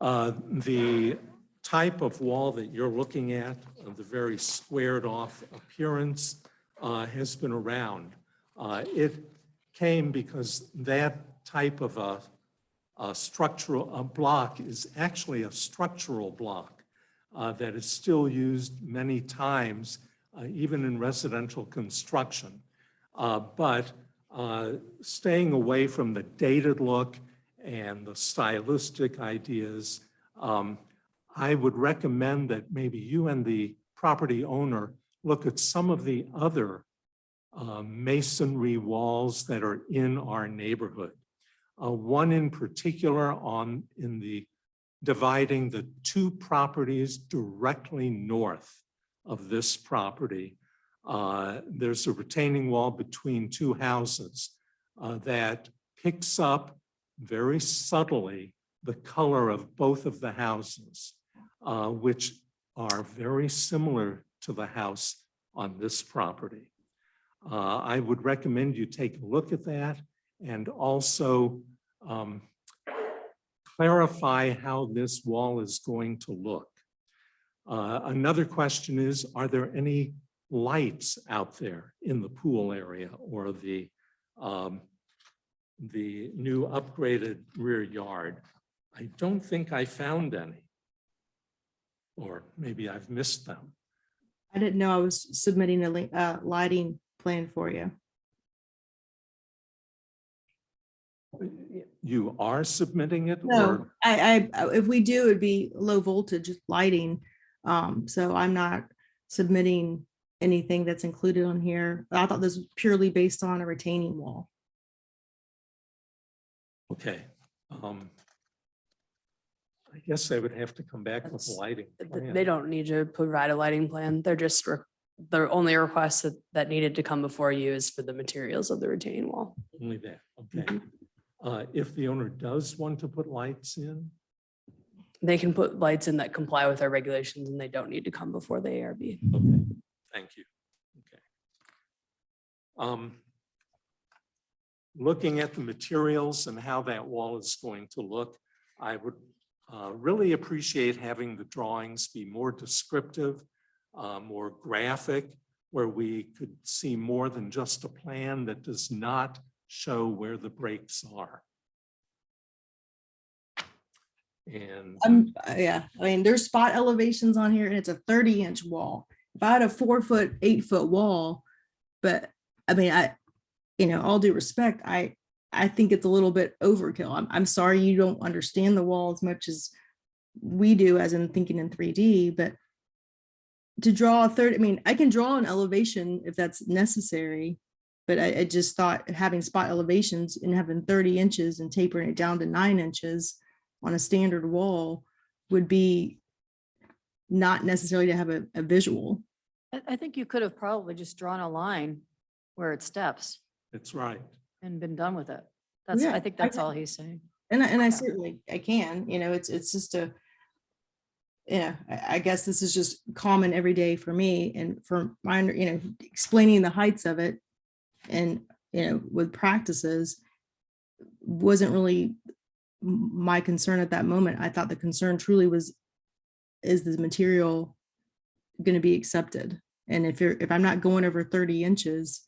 the type of wall that you're looking at, the very squared off appearance, has been around. It came because that type of a structural block is actually a structural block that is still used many times, even in residential construction. But staying away from the dated look and the stylistic ideas, I would recommend that maybe you and the property owner look at some of the other masonry walls that are in our neighborhood. One in particular dividing the two properties directly north of this property. There's a retaining wall between two houses that picks up very subtly the color of both of the houses, which are very similar to the house on this property. I would recommend you take a look at that and also clarify how this wall is going to look. Another question is, are there any lights out there in the pool area or the new upgraded rear yard? I don't think I found any. Or maybe I've missed them. I didn't know I was submitting a lighting plan for you. You are submitting it? No, Or if we do, it'd be low voltage lighting. So I'm not submitting anything that's included on here. I thought this was purely based on a retaining wall. okay. I guess I would have to come back with a lighting plan. They don't need to provide a lighting plan. They're just, the only request that needed to come before you is for the materials of the retaining wall. Only that, okay. If the owner does want to put lights in, They can put lights in that comply with our regulations and they don't need to come before the ARB. okay, thank you. Okay. Looking at the materials and how that wall is going to look, I would really appreciate having the drawings be more descriptive, more graphic, where we could see more than just a plan that does not show where the breaks are. And Yeah, I mean, there's spot elevations on here and it's a 30-inch wall. If I had a 4-foot, 8-foot wall, but I mean, all due respect, I think it's a little bit overkill. I'm sorry you don't understand the wall as much as we do, as in thinking in 3D, but to draw a third, I mean, I can draw an elevation if that's necessary, but I just thought having spot elevations and having 30 inches and tapering it down to 9 inches on a standard wall would be not necessarily to have a visual. I think you could have probably just drawn a line where it steps it's right. and been done with it. That's, Yeah, I think that's all he's saying. And I certainly, I can, it's just I guess this is just common every day for me and for my, explaining the heights of it and, with practices wasn't really my concern at that moment. I thought the concern truly was, is the material going to be accepted? And if I'm not going over 30 inches,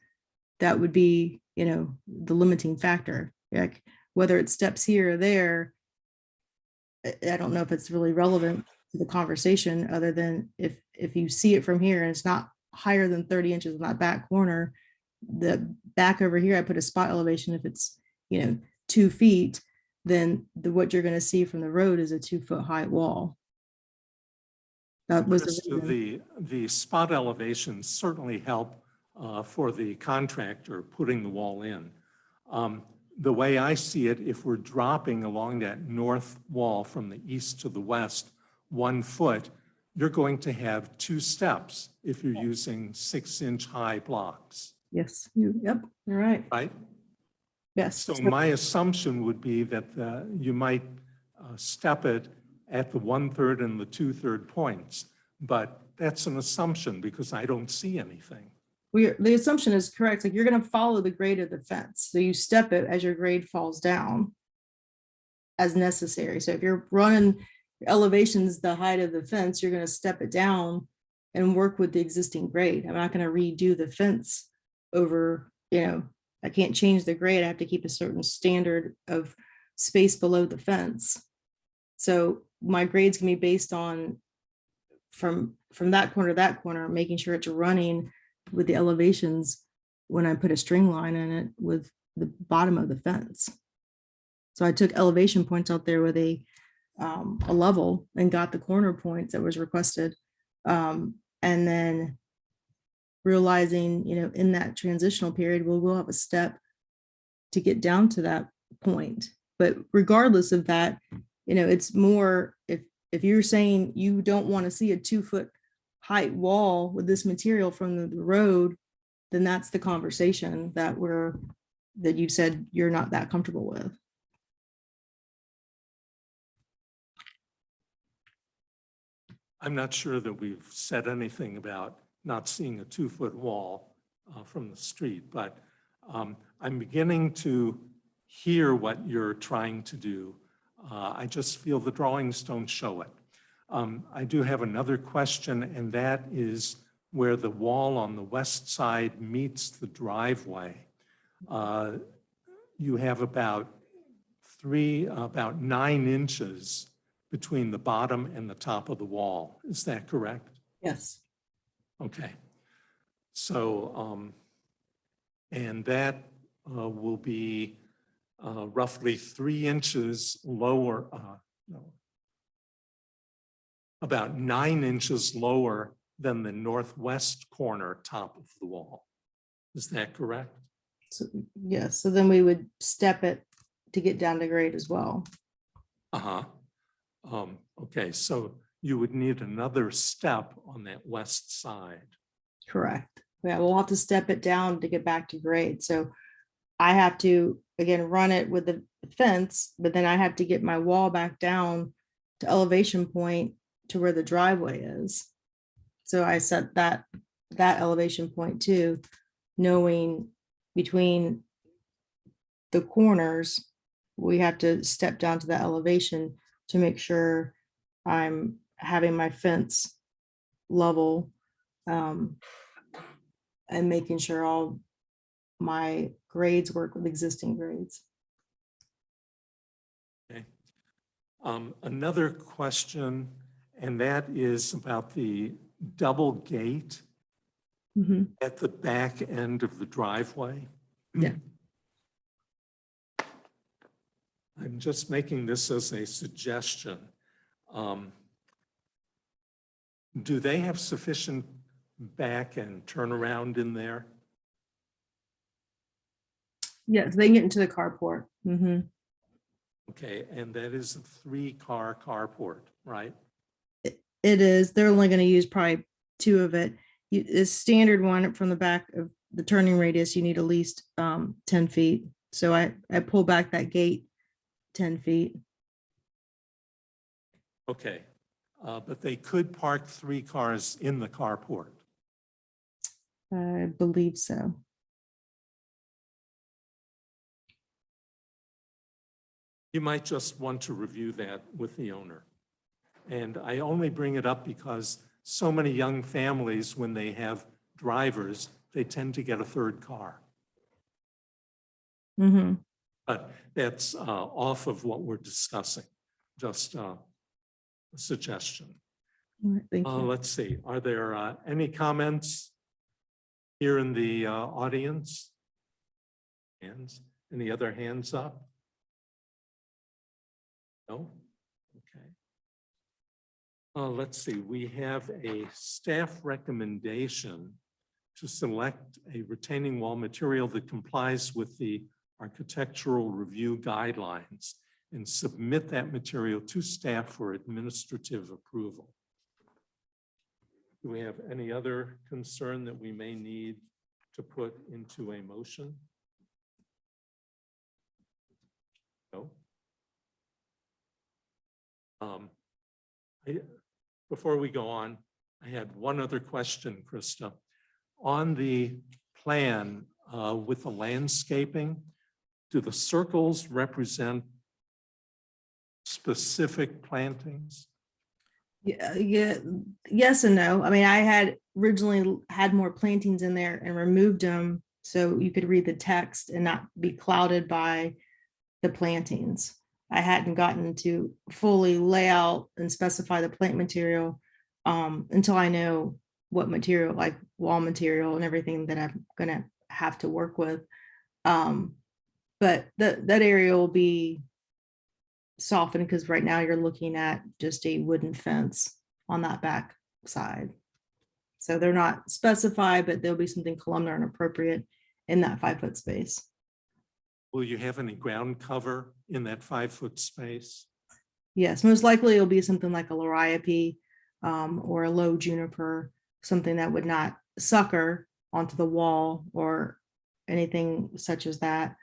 that would be, the limiting factor. Like whether it steps here or there, I don't know if it's really relevant to the conversation other than if you see it from here and it's not higher than 30 inches in that back corner, the back over here, I put a spot elevation. If it's, 2 feet, then what you're going to see from the road is a 2-foot high wall. That was Chris, the reason. the spot elevations certainly help for the contractor putting the wall in. The way I see it, if we're dropping along that north wall from the east to the west 1 foot, you're going to have 2 steps if you're using 6-inch high blocks, Yes, yep, you're right. right? Yes. So my assumption would be that you might step it at the 1/3 and the 2/3 points, but that's an assumption because I don't see anything. The assumption is correct. Like you're going to follow the grade of the fence. So you step it as your grade falls down as necessary. So if you're running elevations, the height of the fence, you're going to step it down and work with the existing grade. I'm not going to redo the fence over, I can't change the grade. I have to keep a certain standard of space below the fence. So my grade's going to be based on from that corner to that corner, making sure it's running with the elevations when I put a string line in it with the bottom of the fence. So I took elevation points out there with a level and got the corner points that was requested. And then realizing, in that transitional period, we'll have a step to get down to that point. But regardless of that, it's more, if you're saying you don't want to see a 2-foot height wall with this material from the road, then that's the conversation that you said you're not that comfortable with. I'm not sure that we've said anything about not seeing a 2-foot wall from the street, but I'm beginning to hear what you're trying to do. I just feel the drawings don't show it. I do have another question, and that is where the wall on the west side meets the driveway. You have about 9 inches between the bottom and the top of the wall. Is that correct? Yes. Okay. So, and that will be roughly 3 inches lower, no, about 9 inches lower than the northwest corner top of the wall. Is that correct? So, yes. So then we would step it to get down to grade as well. Uh-huh. Okay, so you would need another step on that west side. Correct. Yeah, we'll have to step it down to get back to grade. So I have to, again, run it with the fence, but then I have to get my wall back down to elevation point to where the driveway is. So I set that elevation point too, knowing between the corners, we have to step down to that elevation to make sure I'm having my fence level and making sure all my grades work with existing grades. Okay. Another question, and that is about the double gate Mhm. at the back end of the driveway. Yeah. I'm just making this as a suggestion. Do they have sufficient back and turnaround in there? Yes, they can get into the carport. Mhm. Okay, and that is a 3-car carport, right? It is, they're only gonna use probably 2 of it. The standard one from the back of the turning radius, you need at least 10 feet. So I pull back that gate 10 feet. Okay, but they could park 3 cars in the carport. I believe so. You might just want to review that with the owner. And I only bring it up because so many young families, when they have drivers, they tend to get a 3rd car. Mhm. But that's off of what we're discussing, just a suggestion. All right, thank you. Let's see, are there any comments here in the audience? Hands, any other hands up? No? Okay. Let's see, we have a staff recommendation to select a retaining wall material that complies with the architectural review guidelines and submit that material to staff for administrative approval. Do we have any other concern that we may need to put into a motion? No? Before we go on, I had one other question, Krista. On the plan with the landscaping, do the circles represent specific plantings? Yeah, yes and no. I mean, I had originally had more plantings in there and removed them so you could read the text and not be clouded by the plantings. I hadn't gotten to fully lay out and specify the plant material until I know what material, like wall material and everything that I'm gonna have to work with. But that area will be softened because right now you're looking at just a wooden fence on that back side. So they're not specified, but there'll be something columnar and appropriate in that 5-foot space. Will you have any ground cover in that 5-foot space? Yes, most likely it'll be something like a liriope or a low juniper, something that would not sucker onto the wall or anything such as that.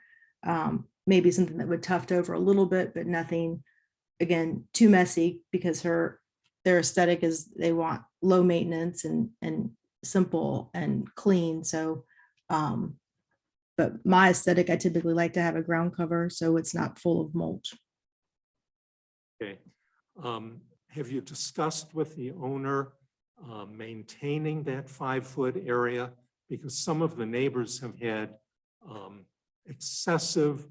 Maybe something that would tuft over a little bit, but nothing, again, too messy because their aesthetic is they want low maintenance and simple and clean. So, but my aesthetic, I typically like to have a ground cover so it's not full of mulch. Okay. Have you discussed with the owner maintaining that 5-foot area? Because some of the neighbors have had excessive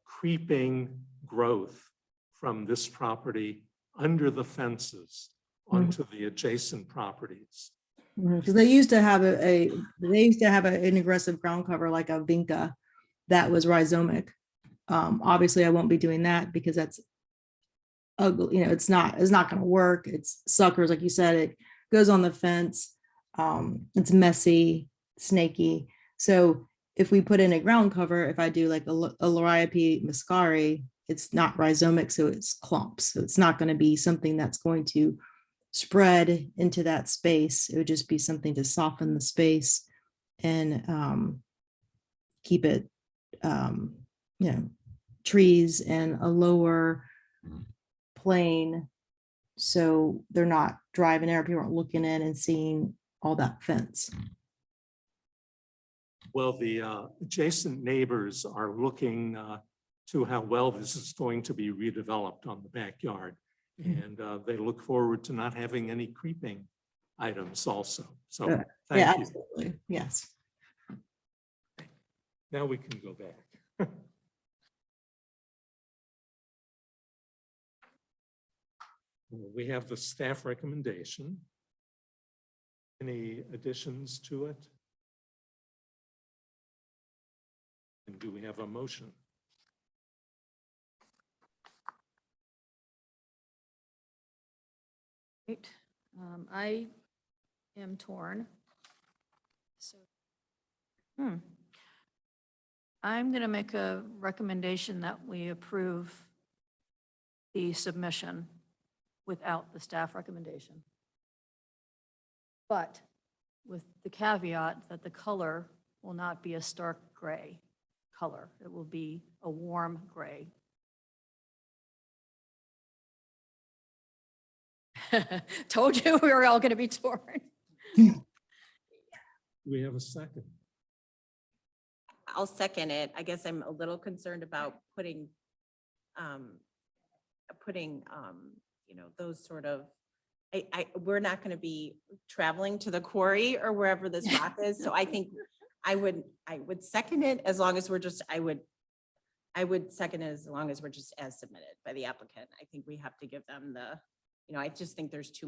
creeping growth from this property under the fences onto the adjacent properties. Because they used to have an aggressive ground cover like a vinca that was rhizomic. Obviously, I won't be doing that because that's ugly. You know, it's not going to work. It's suckers, like you said. It goes on the fence. It's messy, snaky. So if we put in a ground cover, if I do like a liriope muscari, it's not rhizomic, so it's clumps. So it's not going to be something that's going to spread into that space. It would just be something to soften the space and keep it, trees and a lower plane. So they're not driving there, people aren't looking in and seeing all that fence. Well, the adjacent neighbors are looking to how well this is going to be redeveloped on the backyard. And they look forward to not having any creeping items also. So Yeah, thank you. absolutely. Yes. Now we can go back. We have the staff recommendation. Any additions to it? And do we have a motion? Right. I am torn. So, I'm going to make a recommendation that we approve the submission without the staff recommendation. But with the caveat that the color will not be a stark gray color. It will be a warm gray. Told you we were all going to be torn. Do we have a second? I'll second it. I guess I'm a little concerned about putting, you know, those sort of, we're not going to be traveling to the quarry or wherever this rock is. So I think I would second it as long as we're just, I would second it as long as we're just as submitted by the applicant. I think we have to give them the, you know, I just think there's too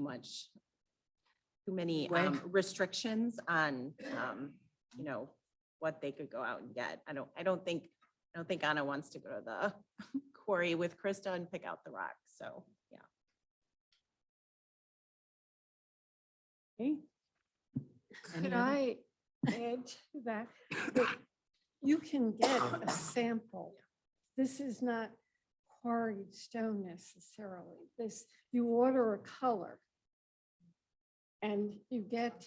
many Way. restrictions on, you know, what they could go out and get. I don't think Anna wants to go to the quarry with Krista and pick out the rock. So, yeah. Okay. Any Could other- I add to that? That you can get a sample. This is not quarried stone necessarily. This, you order a color and you get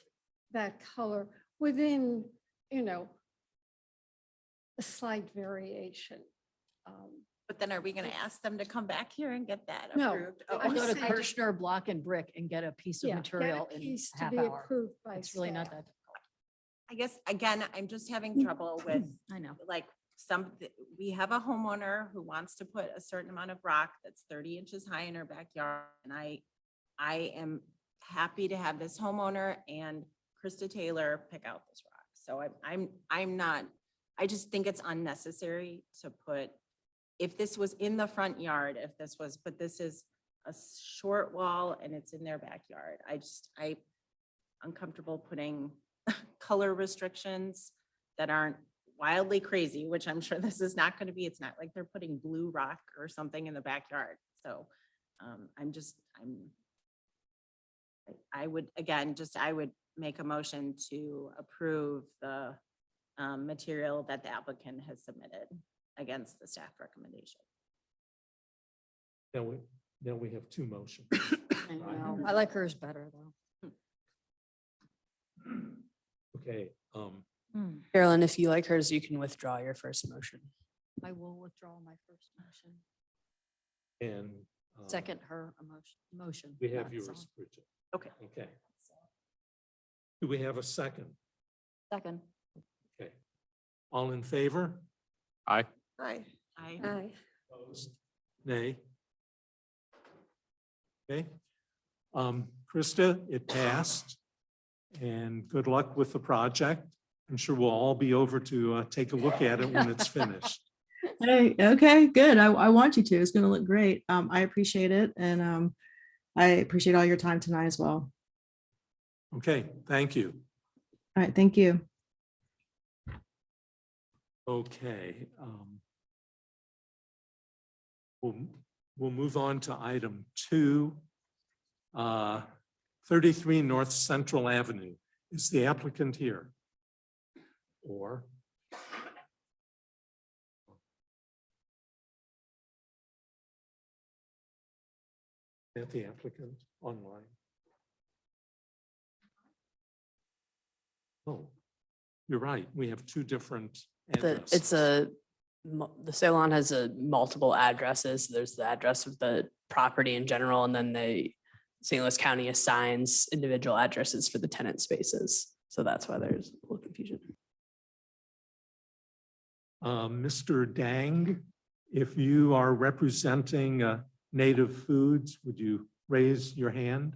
that color within, you know, a slight variation. But then are we going to ask them to come back here and get that No. approved? I Oh, Go to saying- Kirschner Block and Brick and get a piece of Yeah, material get a in piece a to half be hour. approved by It's really not staff. that difficult. I guess, again, I'm just having trouble with I know. like we have a homeowner who wants to put a certain amount of rock that's 30 inches high in her backyard. And I am happy to have this homeowner and Krista Taylor pick out this rock. So I'm not, I just think it's unnecessary to put, if this was in the front yard, but this is a short wall and it's in their backyard. I'm uncomfortable putting color restrictions that aren't wildly crazy, which I'm sure this is not going to be. It's not like they're putting blue rock or something in the backyard. So I would, again, I would make a motion to approve the material that the applicant has submitted against the staff recommendation. Now we have two motions. I know. I like hers better, though. Okay, Carolyn, if you like hers, you can withdraw your first motion. I will withdraw my first motion. and. Second her motion. We have not yours, someone. Bridget. Okay. Okay. Do we have a second? Second. Okay. All in favor? Aye. Aye. Aye. Opposed? Nay. Okay. Krista, it passed. And good luck with the project. I'm sure we'll all be over to take a look at it when it's finished. Hey, okay, good. I want you to. It's going to look great. I appreciate it. And I appreciate all your time tonight as well. Okay, thank you. All right, thank you. Okay. We'll move on to item 2. 33 North Central Avenue. Is the applicant here? Or? At the applicant online? Oh, you're right. We have two different addresses. The salon has multiple addresses. There's the address of the property in general, and then the St. Louis County assigns individual addresses for the tenant spaces. So that's why there's a little confusion. Mr. Dang, if you are representing Native Foods, would you raise your hand?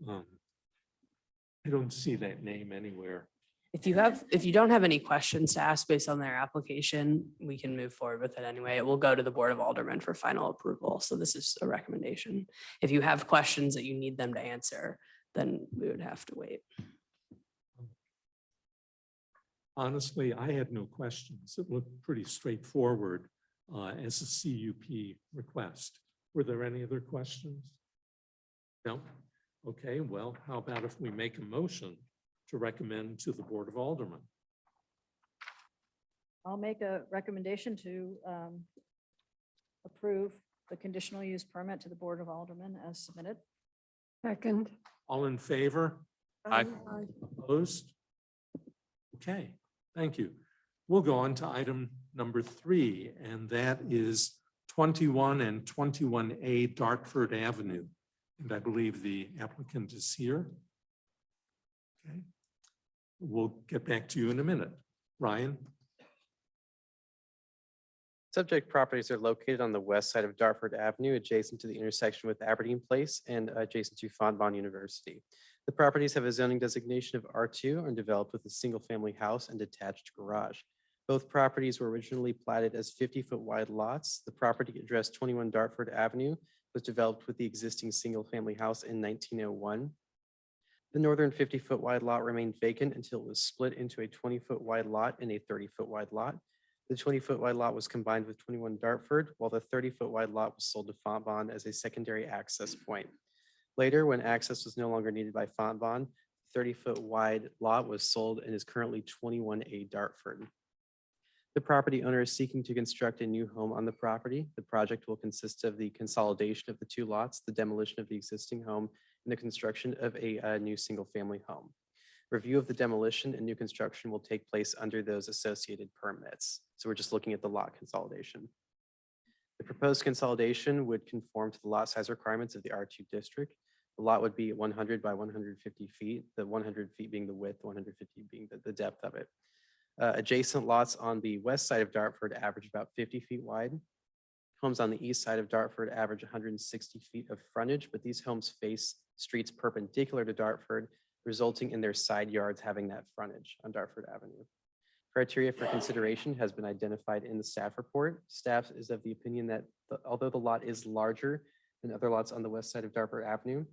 I don't see that name anywhere. If you don't have any questions to ask based on their application, we can move forward with it anyway. It will go to the Board of Aldermen for final approval. So this is a recommendation. If you have questions that you need them to answer, then we would have to wait. Honestly, I had no questions. It looked pretty straightforward as a CUP request. Were there any other questions? No? Okay, well, how about if we make a motion to recommend to the Board of Aldermen? I'll make a recommendation to approve the conditional use permit to the Board of Aldermen as submitted. Second. All in favor? Aye. Opposed? Okay, thank you. We'll go on to item number 3, and that is 21 and 21A Dartford Avenue. And I believe the applicant is here. Okay. We'll get back to you in a minute. Ryan? Subject properties are located on the west side of Dartford Avenue, adjacent to the intersection with Aberdeen Place and adjacent to Fontbonne University. The properties have a zoning designation of R2 and developed with a single-family house and detached garage. Both properties were originally platted as 50-foot wide lots. The property address 21 Dartford Avenue was developed with the existing single-family house in 1901. The northern 50-foot wide lot remained vacant until it was split into a 20-foot wide lot and a 30-foot wide lot. The 20-foot wide lot was combined with 21 Dartford, while the 30-foot wide lot was sold to Fontbonne as a secondary access point. Later, when access was no longer needed by Fontbonne, the 30-foot wide lot was sold and is currently 21A Dartford. The property owner is seeking to construct a new home on the property. The project will consist of the consolidation of the 2 lots, the demolition of the existing home, and the construction of a new single-family home. Review of the demolition and new construction will take place under those associated permits. So we're just looking at the lot consolidation. The proposed consolidation would conform to the lot size requirements of the R2 district. The lot would be 100 by 150 feet, the 100 feet being the width, 150 being the depth of it. Adjacent lots on the west side of Dartford average about 50 feet wide. Homes on the east side of Dartford average 160 feet of frontage, but these homes face streets perpendicular to Dartford, resulting in their side yards having that frontage on Dartford Avenue. Criteria for consideration has been identified in the staff report. Staff is of the opinion that although the lot is larger than other lots on the west side of Dartford Avenue,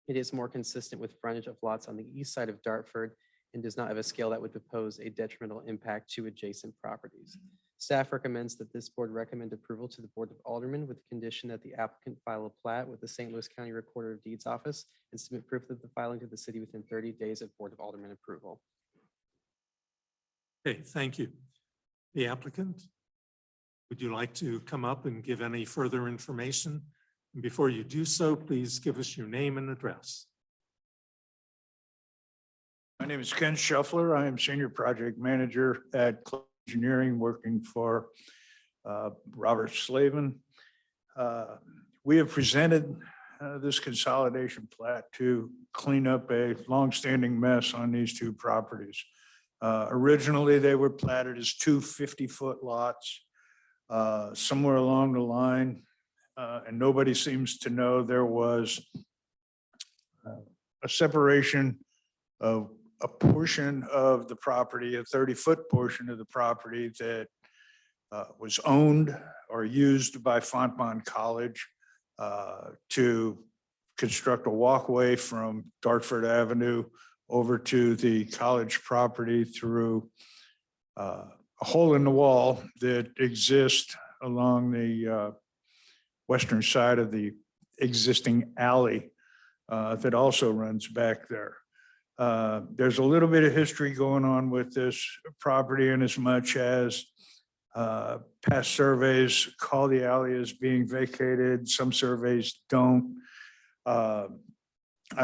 it is more consistent with frontage of lots on the east side of Dartford and does not have a scale that would pose a detrimental impact to adjacent properties. Staff recommends that this board recommend approval to the Board of Aldermen with the condition that the applicant file a plat with the St. Louis County Recorder of Deeds Office and submit proof of the filing to the city within 30 days of Board of Aldermen approval. Okay, thank you. The applicant, would you like to come up and give any further information? And before you do so, please give us your name and address. My name is Ken Shuffler. I am Senior Project Manager at Cloud Engineering, working for Robert Slavin. We have presented this consolidation plat to clean up a longstanding mess on these 2 properties. Originally, they were platted as 2 50-foot lots. Somewhere along the line, and nobody seems to know, there was a separation of a portion of the property, a 30-foot portion of the property that was owned or used by Fontbonne College to construct a walkway from Dartford Avenue over to the college property through a hole in the wall that exists along the western side of the existing alley that also runs back there. There's a little bit of history going on with this property, in as much as past surveys call the alley as being vacated. Some surveys don't. I've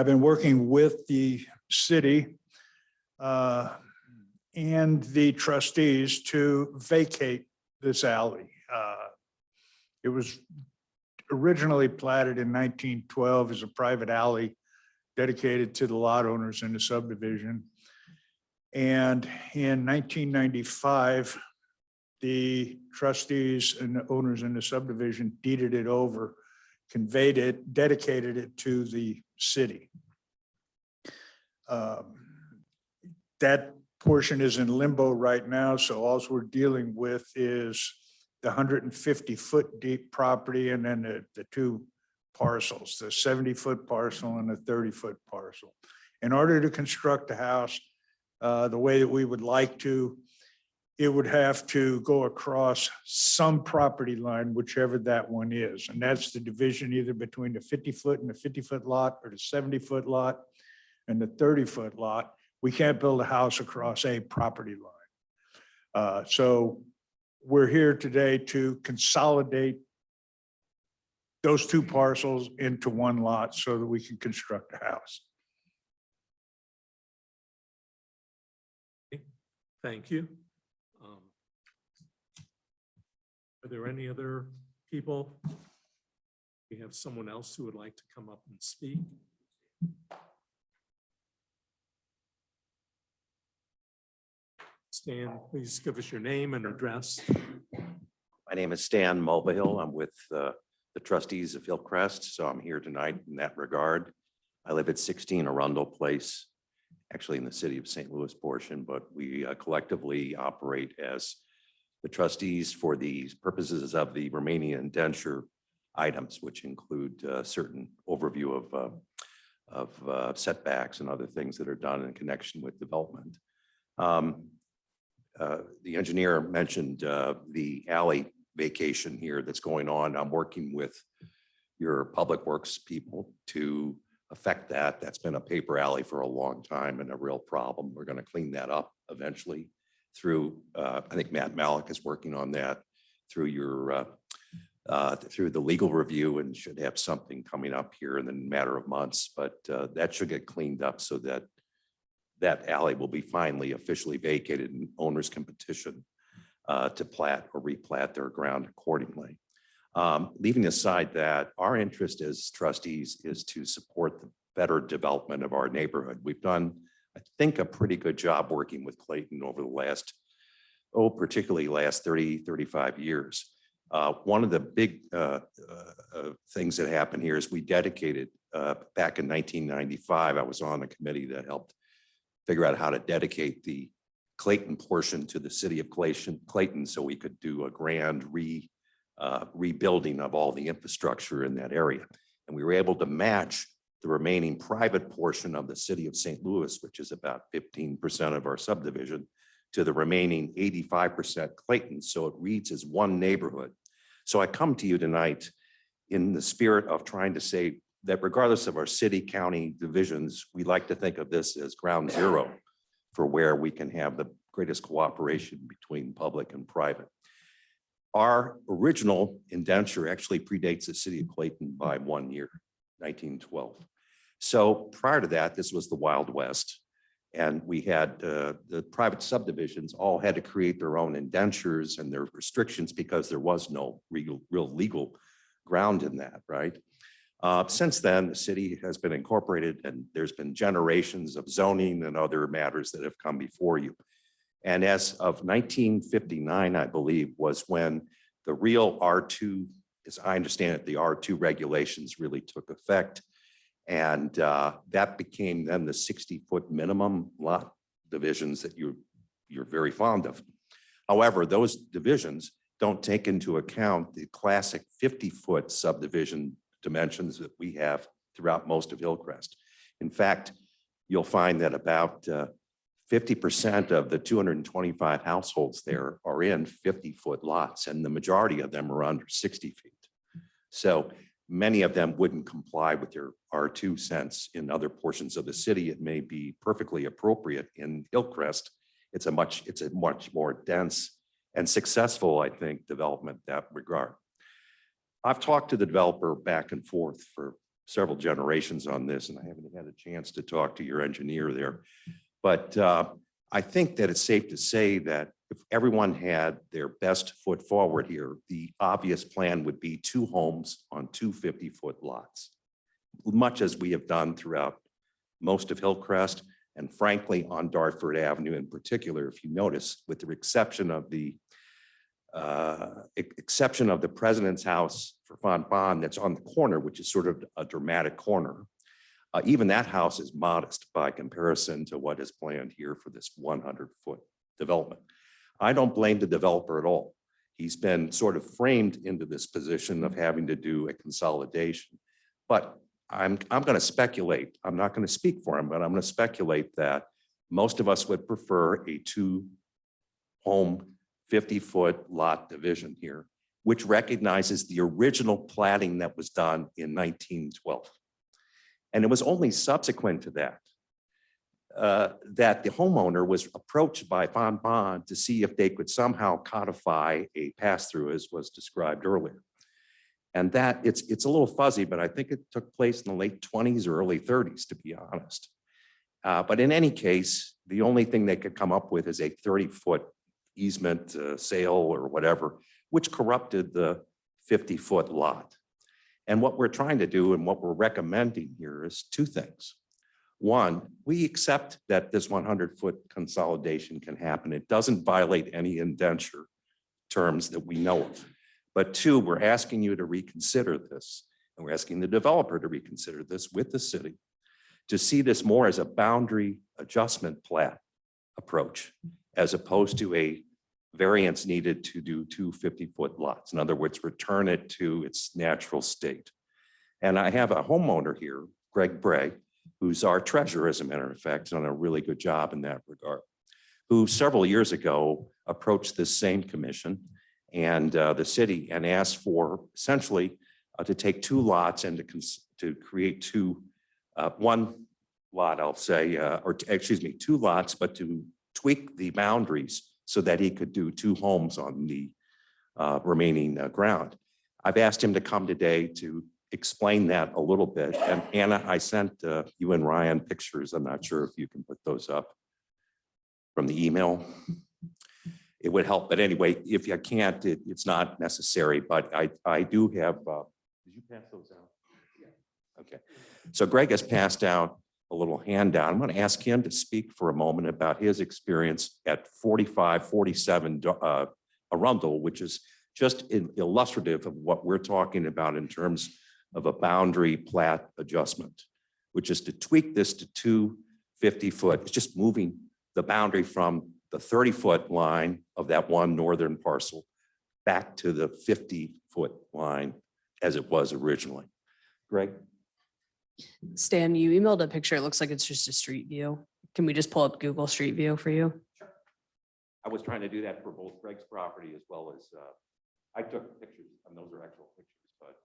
been working with the city and the trustees to vacate this alley. It was originally platted in 1912 as a private alley dedicated to the lot owners in the subdivision. And in 1995, the trustees and the owners in the subdivision deeded it over, conveyed it, dedicated it to the city. That portion is in limbo right now, so all we're dealing with is the 150-foot deep property and then the two parcels, the 70-foot parcel and the 30-foot parcel. In order to construct a house the way that we would like to, it would have to go across some property line, whichever that one is. And that's the division either between the 50-foot and the 50-foot lot or the 70-foot lot and the 30-foot lot. We can't build a house across a property line. So we're here today to consolidate those two parcels into one lot so that we can construct a house. Thank you. Are there any other people? We have someone else who would like to come up and speak. Stan, please give us your name and address. My name is Stan Mulvihill. I'm with the trustees of Hillcrest, so I'm here tonight in that regard. I live at 16 Arundel Place, actually in the city of St. Louis portion, but we collectively operate as the trustees for the purposes of the remaining indenture items, which include certain overview of setbacks and other things that are done in connection with development. The engineer mentioned the alley vacation here that's going on. I'm working with your public works people to affect that. That's been a paper alley for a long time and a real problem. We're going to clean that up eventually through, I think Matt Malik is working on that through your, through the legal review, and should have something coming up here in a matter of months, but that should get cleaned up so that that alley will be finally officially vacated and owners can petition to plat or replat their ground accordingly. Leaving aside that, our interest as trustees is to support the better development of our neighborhood. We've done, I think, a pretty good job working with Clayton over the last, particularly last 30, 35 years. One of the big things that happened here is we dedicated back in 1995, I was on a committee that helped figure out how to dedicate the Clayton portion to the city of Clayton so we could do a grand rebuilding of all the infrastructure in that area. And we were able to match the remaining private portion of the city of St. Louis, which is about 15% of our subdivision, to the remaining 85% Clayton. So it reads as one neighborhood. So I come to you tonight in the spirit of trying to say that regardless of our city, county divisions, we like to think of this as ground zero for where we can have the greatest cooperation between public and private. Our original indenture actually predates the city of Clayton by 1 year, 1912. So prior to that, this was the Wild West. And we had the private subdivisions all had to create their own indentures and their restrictions because there was no real legal ground in that, right? Since then, the city has been incorporated and there's been generations of zoning and other matters that have come before you. And as of 1959, I believe, was when the real R2, as I understand it, the R2 regulations really took effect. And that became then the 60-foot minimum lot divisions that you're very fond of. However, those divisions don't take into account the classic 50-foot subdivision dimensions that we have throughout most of Hillcrest. In fact, you'll find that about 50% of the 225 households there are in 50-foot lots, and the majority of them are under 60 feet. So many of them wouldn't comply with your R2 sense in other portions of the city. It may be perfectly appropriate in Hillcrest. It's a much more dense and successful, I think, development in that regard. I've talked to the developer back and forth for several generations on this, and I haven't had a chance to talk to your engineer there. But I think that it's safe to say that if everyone had their best foot forward here, the obvious plan would be 2 homes on 2 50-foot lots, much as we have done throughout most of Hillcrest, and frankly, on Dartford Avenue in particular, if you notice, with the exception of the President's House for Font Bond that's on the corner, which is sort of a dramatic corner. Even that house is modest by comparison to what is planned here for this 100-foot development. I don't blame the developer at all. He's been sort of framed into this position of having to do a consolidation. But I'm going to speculate. I'm not going to speak for him, but I'm going to speculate that most of us would prefer a 2-home 50-foot lot division here, which recognizes the original platting that was done in 1912. And it was only subsequent to that that the homeowner was approached by Bon to see if they could somehow codify a pass-through, as was described earlier. And that it's a little fuzzy, but I think it took place in the late 20s or early 30s, to be honest. But in any case, the only thing they could come up with is a 30-foot easement sale or whatever, which corrupted the 50-foot lot. And what we're trying to do and what we're recommending here is two things. One, we accept that this 100-foot consolidation can happen. It doesn't violate any indenture terms that we know of. But two, we're asking you to reconsider this, and we're asking the developer to reconsider this with the city to see this more as a boundary adjustment plat approach, as opposed to a variance needed to do 2 50-foot lots. In other words, return it to its natural state. And I have a homeowner here, Greg Bray, who's our treasurer, as a matter of fact, done a really good job in that regard, who several years ago approached this same commission and the city and asked for essentially to take 2 lots and to create one lot, I'll say, or excuse me, 2 lots, but to tweak the boundaries so that he could do 2 homes on the remaining ground. I've asked him to come today to explain that a little bit. And Anna, I sent you and Ryan pictures. I'm not sure if you can put those up from the email. It would help. But anyway, if you can't, it's not necessary. But I do have, did you pass those out? Yeah. Okay. So Greg has passed out a little handout. I'm going to ask him to speak for a moment about his experience at 4547 Arundel, which is just illustrative of what we're talking about in terms of a boundary plat adjustment, which is to tweak this to 2 50-foot. It's just moving the boundary from the 30-foot line of that one northern parcel back to the 50-foot line as it was originally. Greg? Stan, you emailed a picture. It looks like it's just a street view. Can we just pull up Google Street View for you? I was trying to do that for both Greg's property as well as, I took pictures, and those are actual pictures, but.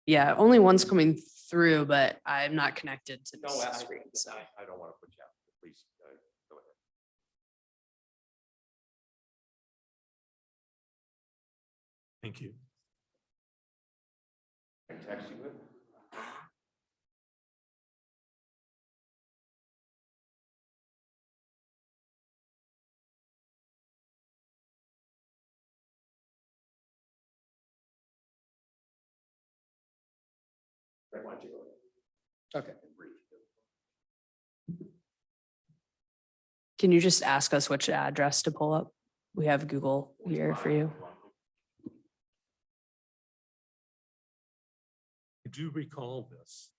Yeah, only one's coming through, but I'm not connected to No, this I screen. So don't want to put you out. Please go ahead. Thank you. I can text you it. Greg, why don't you go ahead? Okay. can you just ask us which address to pull up? We have Google here for you. I do recall this.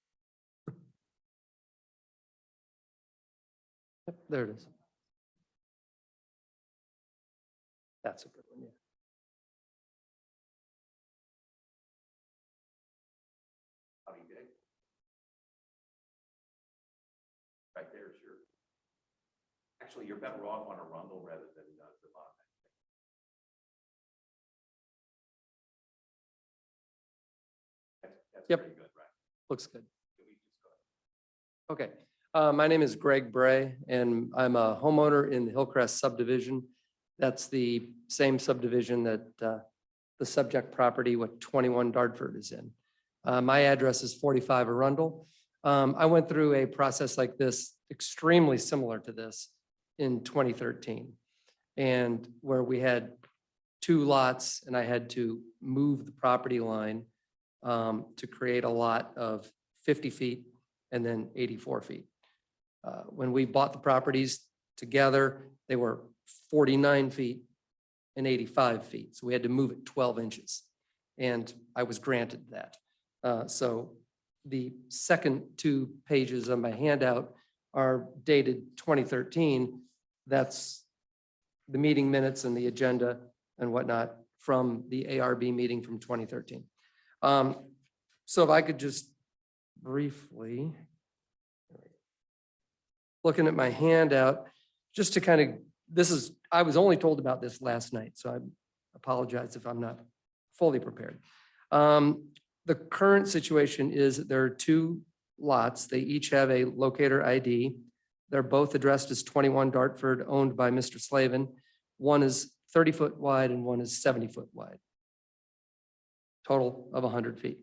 Yep, there it is. That's a good one, yeah. Right there is your, actually, you're better off on Arundel rather than Devon. That's Yep. pretty good, right? Looks good. Can we just go ahead? Okay, my name is Greg Bray, and I'm a homeowner in the Hillcrest subdivision. That's the same subdivision that the subject property with 21 Dartford is in. My address is 45 Arundel. I went through a process like this, extremely similar to this, in 2013, and where we had 2 lots, and I had to move the property line to create a lot of 50 feet and then 84 feet. When we bought the properties together, they were 49 feet and 85 feet. So we had to move it 12 inches. And I was granted that. So the second two pages of my handout are dated 2013. That's the meeting minutes and the agenda and whatnot from the ARB meeting from 2013. So if I could just briefly, looking at my handout, just to kind of, I was only told about this last night, so I apologize if I'm not fully prepared. The current situation is that there are two lots. They each have a locator ID. They're both addressed as 21 Dartford, owned by Mr. Slavin. One is 30-foot wide and one is 70-foot wide. Total of 100 feet.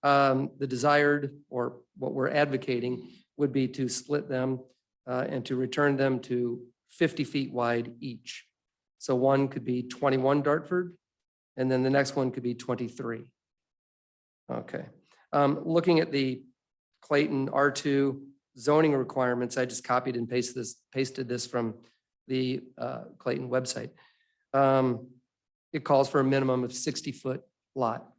The desired, or what we're advocating, would be to split them and to return them to 50 feet wide each. So one could be 21 Dartford, and then the next one could be 23. Okay. Looking at the Clayton R2 zoning requirements, I just copied and pasted this from the Clayton website. It calls for a minimum of 60-foot lot.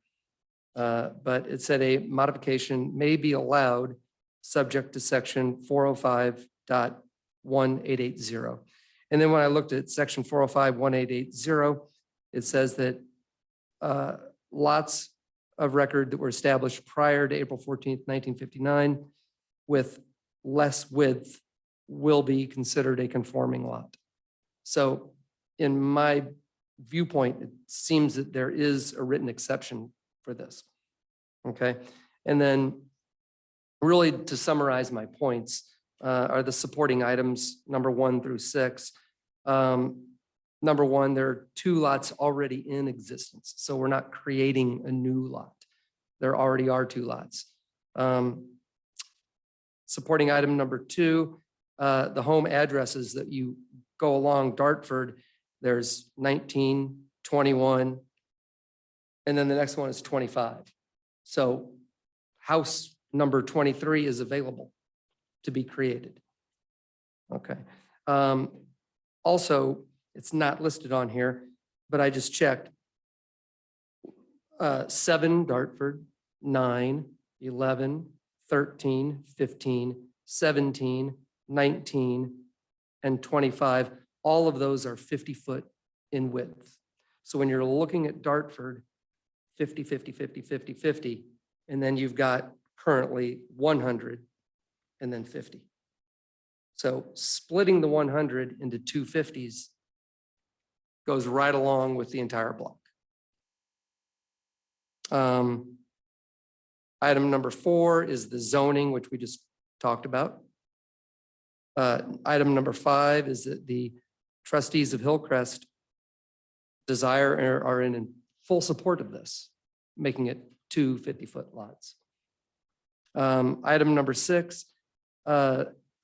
But it said a modification may be allowed subject to section 405.1880. And then when I looked at section 405.1880, it says that lots of record that were established prior to April 14th, 1959 with less width will be considered a conforming lot. So in my viewpoint, it seems that there is a written exception for this. Okay. And then really to summarize my points are the supporting items, number 1 through 6. Number 1, there are 2 lots already in existence. So we're not creating a new lot. There already are 2 lots. Supporting item number 2, the home addresses that you go along Dartford, there's 19, 21, and then the next one is 25. So house number 23 is available to be created. Okay. Also, it's not listed on here, but I just checked. 7 Dartford, 9, 11, 13, 15, 17, 19, and 25. All of those are 50 foot in width. So when you're looking at Dartford, 50, 50, 50, 50, 50, and then you've got currently 100 and then 50. So splitting the 100 into 2 50s goes right along with the entire block. Item number 4 is the zoning, which we just talked about. Item number 5 is that the trustees of Hillcrest desire and are in full support of this, making it 2 50-foot lots. Item number 6,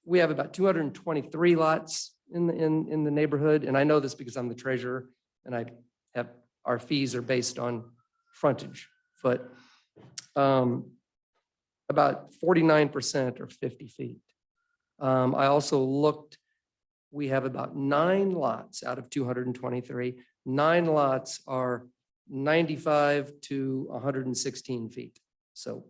we have about 223 lots in the neighborhood, and I know this because I'm the treasurer, and I have our fees are based on frontage foot. About 49% are 50 feet. I also looked, we have about 9 lots out of 223. 9 lots are 95 to 116 feet. So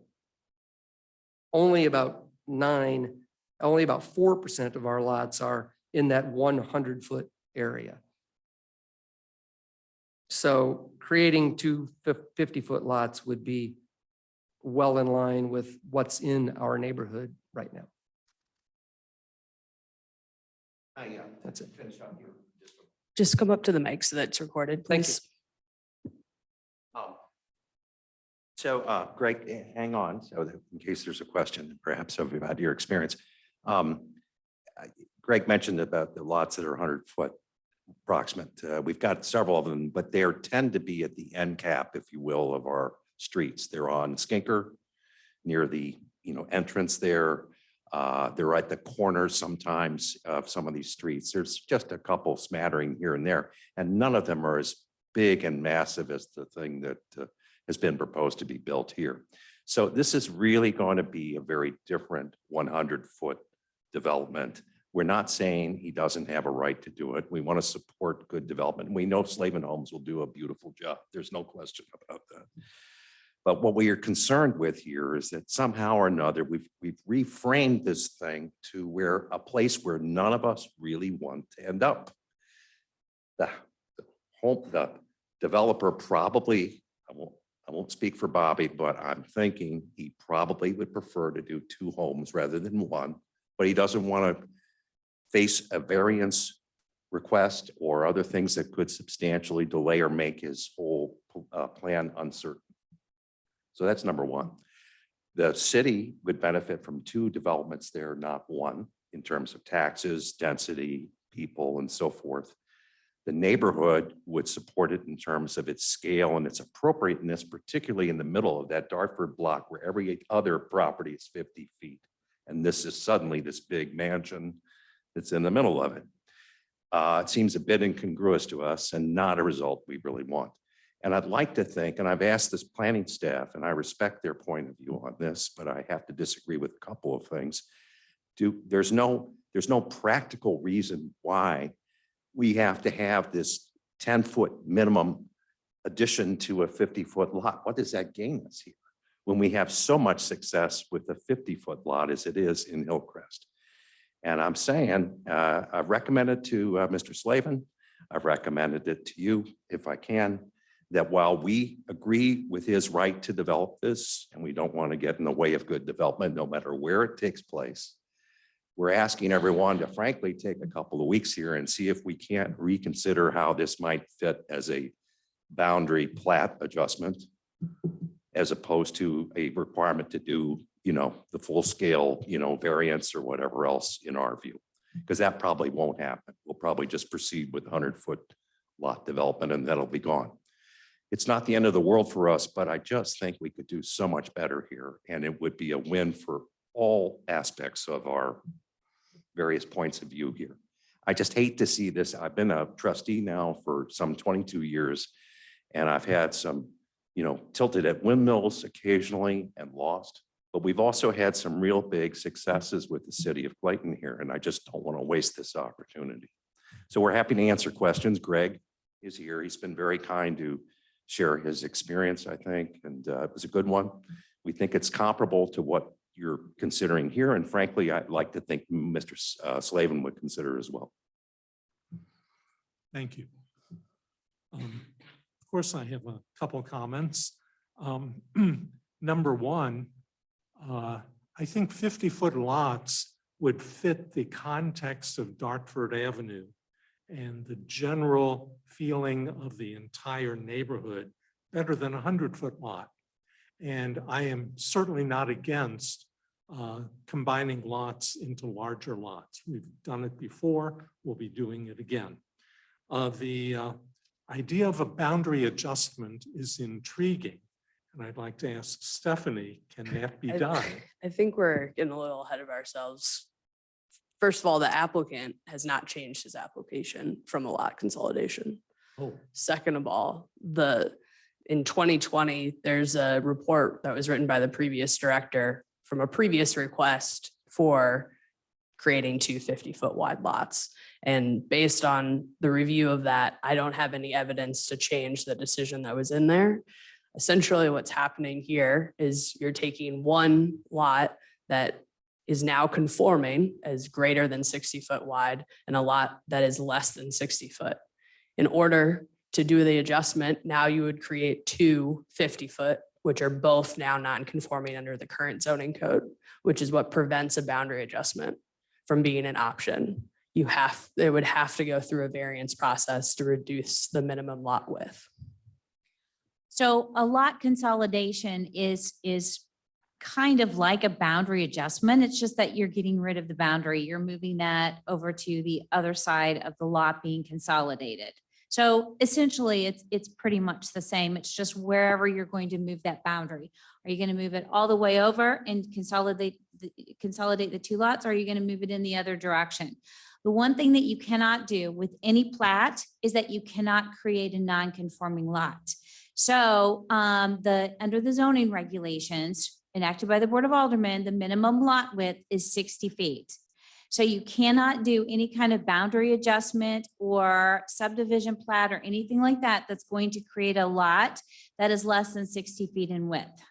only about 4% of our lots are in that 100-foot area. So creating 2 50-foot lots would be well in line with what's in our neighborhood right now. That's it. Just come up to the mic so that's recorded, Thank you. please. So Greg, hang on, so that in case there's a question, perhaps about your experience. Greg mentioned about the lots that are 100-foot approximate. We've got several of them, but they tend to be at the end cap, if you will, of our streets. They're on Skinker, near the entrance there. They're at the corners sometimes of some of these streets. There's just a couple smattering here and there, and none of them are as big and massive as the thing that has been proposed to be built here. So this is really going to be a very different 100-foot development. We're not saying he doesn't have a right to do it. We want to support good development. We know Slavin Homes will do a beautiful job. There's no question about that. But what we are concerned with here is that somehow or another, we've reframed this thing to where a place where none of us really want to end up. The developer probably, I won't speak for Bobby, but I'm thinking he probably would prefer to do 2 homes rather than 1, but he doesn't want to face a variance request or other things that could substantially delay or make his whole plan uncertain. So that's number 1. The city would benefit from 2 developments there, not 1, in terms of taxes, density, people, and so forth. The neighborhood would support it in terms of its scale and its appropriateness, particularly in the middle of that Dartford block where every other property is 50 feet. And this is suddenly this big mansion that's in the middle of it. It seems a bit incongruous to us and not a result we really want. And I'd like to think, and I've asked this planning staff, and I respect their point of view on this, but I have to disagree with a couple of things. There's no practical reason why we have to have this 10-foot minimum addition to a 50-foot lot. What does that gain us here when we have so much success with the 50-foot lot as it is in Hillcrest? And I'm saying, I've recommended to Mr. Slavin, I've recommended it to you if I can, that while we agree with his right to develop this, and we don't want to get in the way of good development, no matter where it takes place, we're asking everyone to frankly take a couple of weeks here and see if we can't reconsider how this might fit as a boundary plat adjustment, as opposed to a requirement to do, the full scale, variance or whatever else in our view, because that probably won't happen. We'll probably just proceed with 100-foot lot development and that'll be gone. It's not the end of the world for us, but I just think we could do so much better here, and it would be a win for all aspects of our various points of view here. I just hate to see this. I've been a trustee now for some 22 years, and I've had some, tilted at windmills occasionally and lost, but we've also had some real big successes with the city of Clayton here, and I just don't want to waste this opportunity. So we're happy to answer questions. Greg is here. He's been very kind to share his experience, I think, and it was a good one. We think it's comparable to what you're considering here. And frankly, I'd like to think Mr. Slavin would consider as well. Thank you. Of course, I have a couple of comments. Number 1, I think 50-foot lots would fit the context of Dartford Avenue and the general feeling of the entire neighborhood better than a 100-foot lot. And I am certainly not against combining lots into larger lots. We've done it before, we'll be doing it again. The idea of a boundary adjustment is intriguing. And I'd like to ask Stephanie, can that be done? I think we're getting a little ahead of ourselves. First of all, the applicant has not changed his application from a lot consolidation. Oh, Second of all, in 2020, there's a report that was written by the previous director from a previous request for creating 2 50-foot wide lots. And based on the review of that, I don't have any evidence to change the decision that was in there. Essentially, what's happening here is you're taking one lot that is now conforming as greater than 60-foot wide and a lot that is less than 60 foot. In order to do the adjustment, now you would create 2 50-foot, which are both now non-conforming under the current zoning code, which is what prevents a boundary adjustment from being an option. It would have to go through a variance process to reduce the minimum lot width. So a lot consolidation is kind of like a boundary adjustment. It's just that you're getting rid of the boundary. You're moving that over to the other side of the lot being consolidated. So essentially, it's pretty much the same. It's just wherever you're going to move that boundary. Are you going to move it all the way over and consolidate the 2 lots? Or are you going to move it in the other direction? The one thing that you cannot do with any plat is that you cannot create a non-conforming lot. So under the zoning regulations enacted by the Board of Aldermen, the minimum lot width is 60 feet. So you cannot do any kind of boundary adjustment or subdivision plat or anything like that that's going to create a lot that is less than 60 feet in width.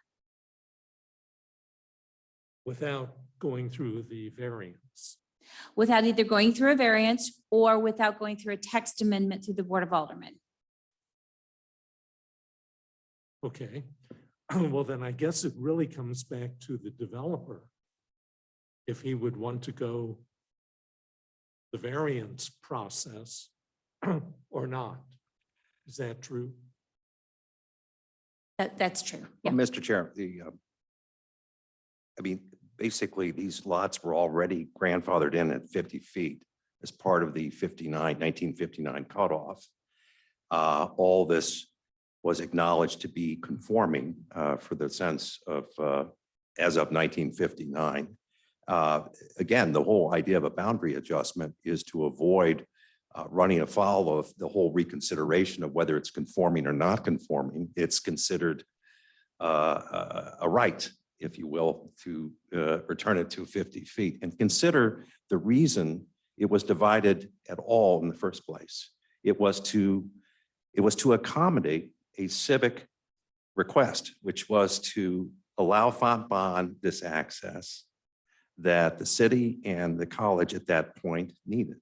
without going through the variance. Without either going through a variance or without going through a text amendment through the Board of Aldermen. Okay, well, then I guess it really comes back to the developer. If he would want to go the variance process or not. Is that true? That's true. Yeah. Mr. Chair, I mean, basically, these lots were already grandfathered in at 50 feet as part of the 1959 cutoff. All this was acknowledged to be conforming for the sense of as of 1959. Again, the whole idea of a boundary adjustment is to avoid running afoul of the whole reconsideration of whether it's conforming or not conforming. It's considered a right, if you will, to return it to 50 feet and consider the reason it was divided at all in the first place. It was to accommodate a civic request, which was to allow Fontbonne this access that the city and the college at that point needed.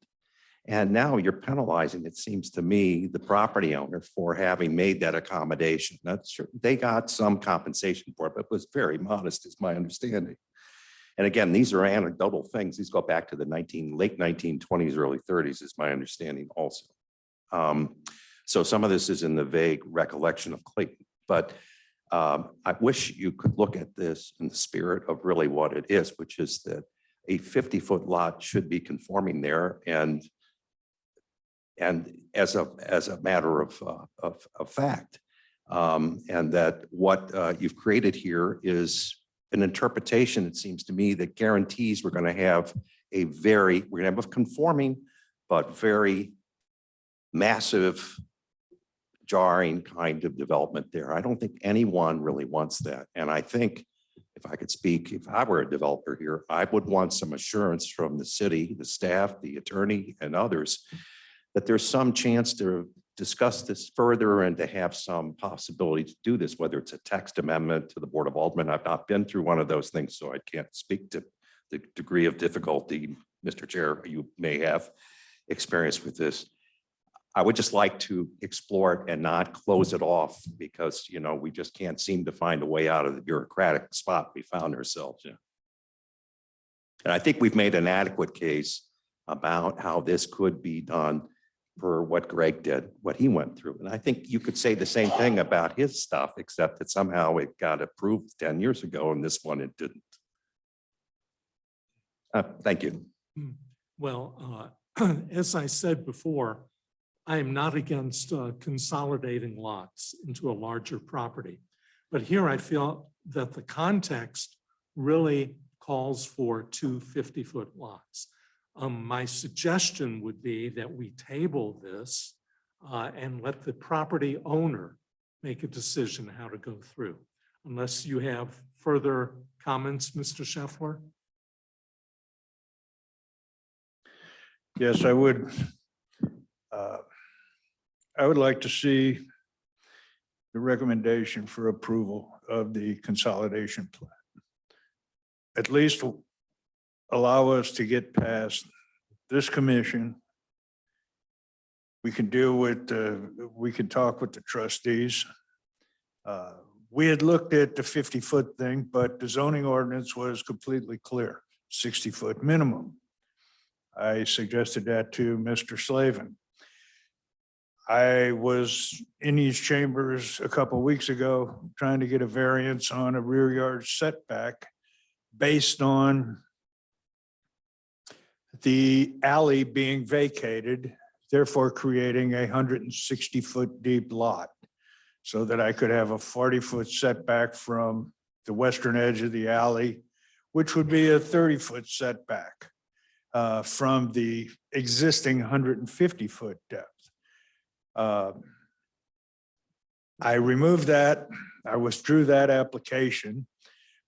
And now you're penalizing, it seems to me, the property owner for having made that accommodation. That's true. They got some compensation for it, but it was very modest, is my understanding. And again, these are anecdotal things. These go back to the late 1920s, early 30s, is my understanding also. So some of this is in the vague recollection of Clayton, but I wish you could look at this in the spirit of really what it is, which is that a 50-foot lot should be conforming there, and as a matter of fact, and that what you've created here is an interpretation, it seems to me, that guarantees we're going to have a conforming but very massive, jarring kind of development there. I don't think anyone really wants that. And I think, if I could speak, if I were a developer here, I would want some assurance from the city, the staff, the attorney, and others that there's some chance to discuss this further and to have some possibility to do this, whether it's a text amendment to the Board of Aldermen. I've not been through one of those things, so I can't speak to the degree of difficulty, Mr. Chair, you may have experience with this. I would just like to explore it and not close it off because, you know, we just can't seem to find a way out of the bureaucratic spot we found ourselves in. And I think we've made an adequate case about how this could be done for what Greg did, what he went through. And I think you could say the same thing about his stuff, except that somehow it got approved 10 years ago and this one it didn't. Thank you. Well, as I said before, I am not against consolidating lots into a larger property. But here I feel that the context really calls for two 50-foot lots. My suggestion would be that we table this and let the property owner make a decision how to go through. Unless you have further comments, Mr. Scheffler? Yes, I would. I would like to see the recommendation for approval of the consolidation plan. At least allow us to get past this commission. We can deal with, we can talk with the trustees. We had looked at the 50-foot thing, but the zoning ordinance was completely clear, 60-foot minimum. I suggested that to Mr. Slavin. I was in these chambers a couple of weeks ago trying to get a variance on a rear yard setback based on the alley being vacated, therefore creating a 160-foot deep lot so that I could have a 40-foot setback from the western edge of the alley, which would be a 30-foot setback from the existing 150-foot depth. I removed that. I withdrew that application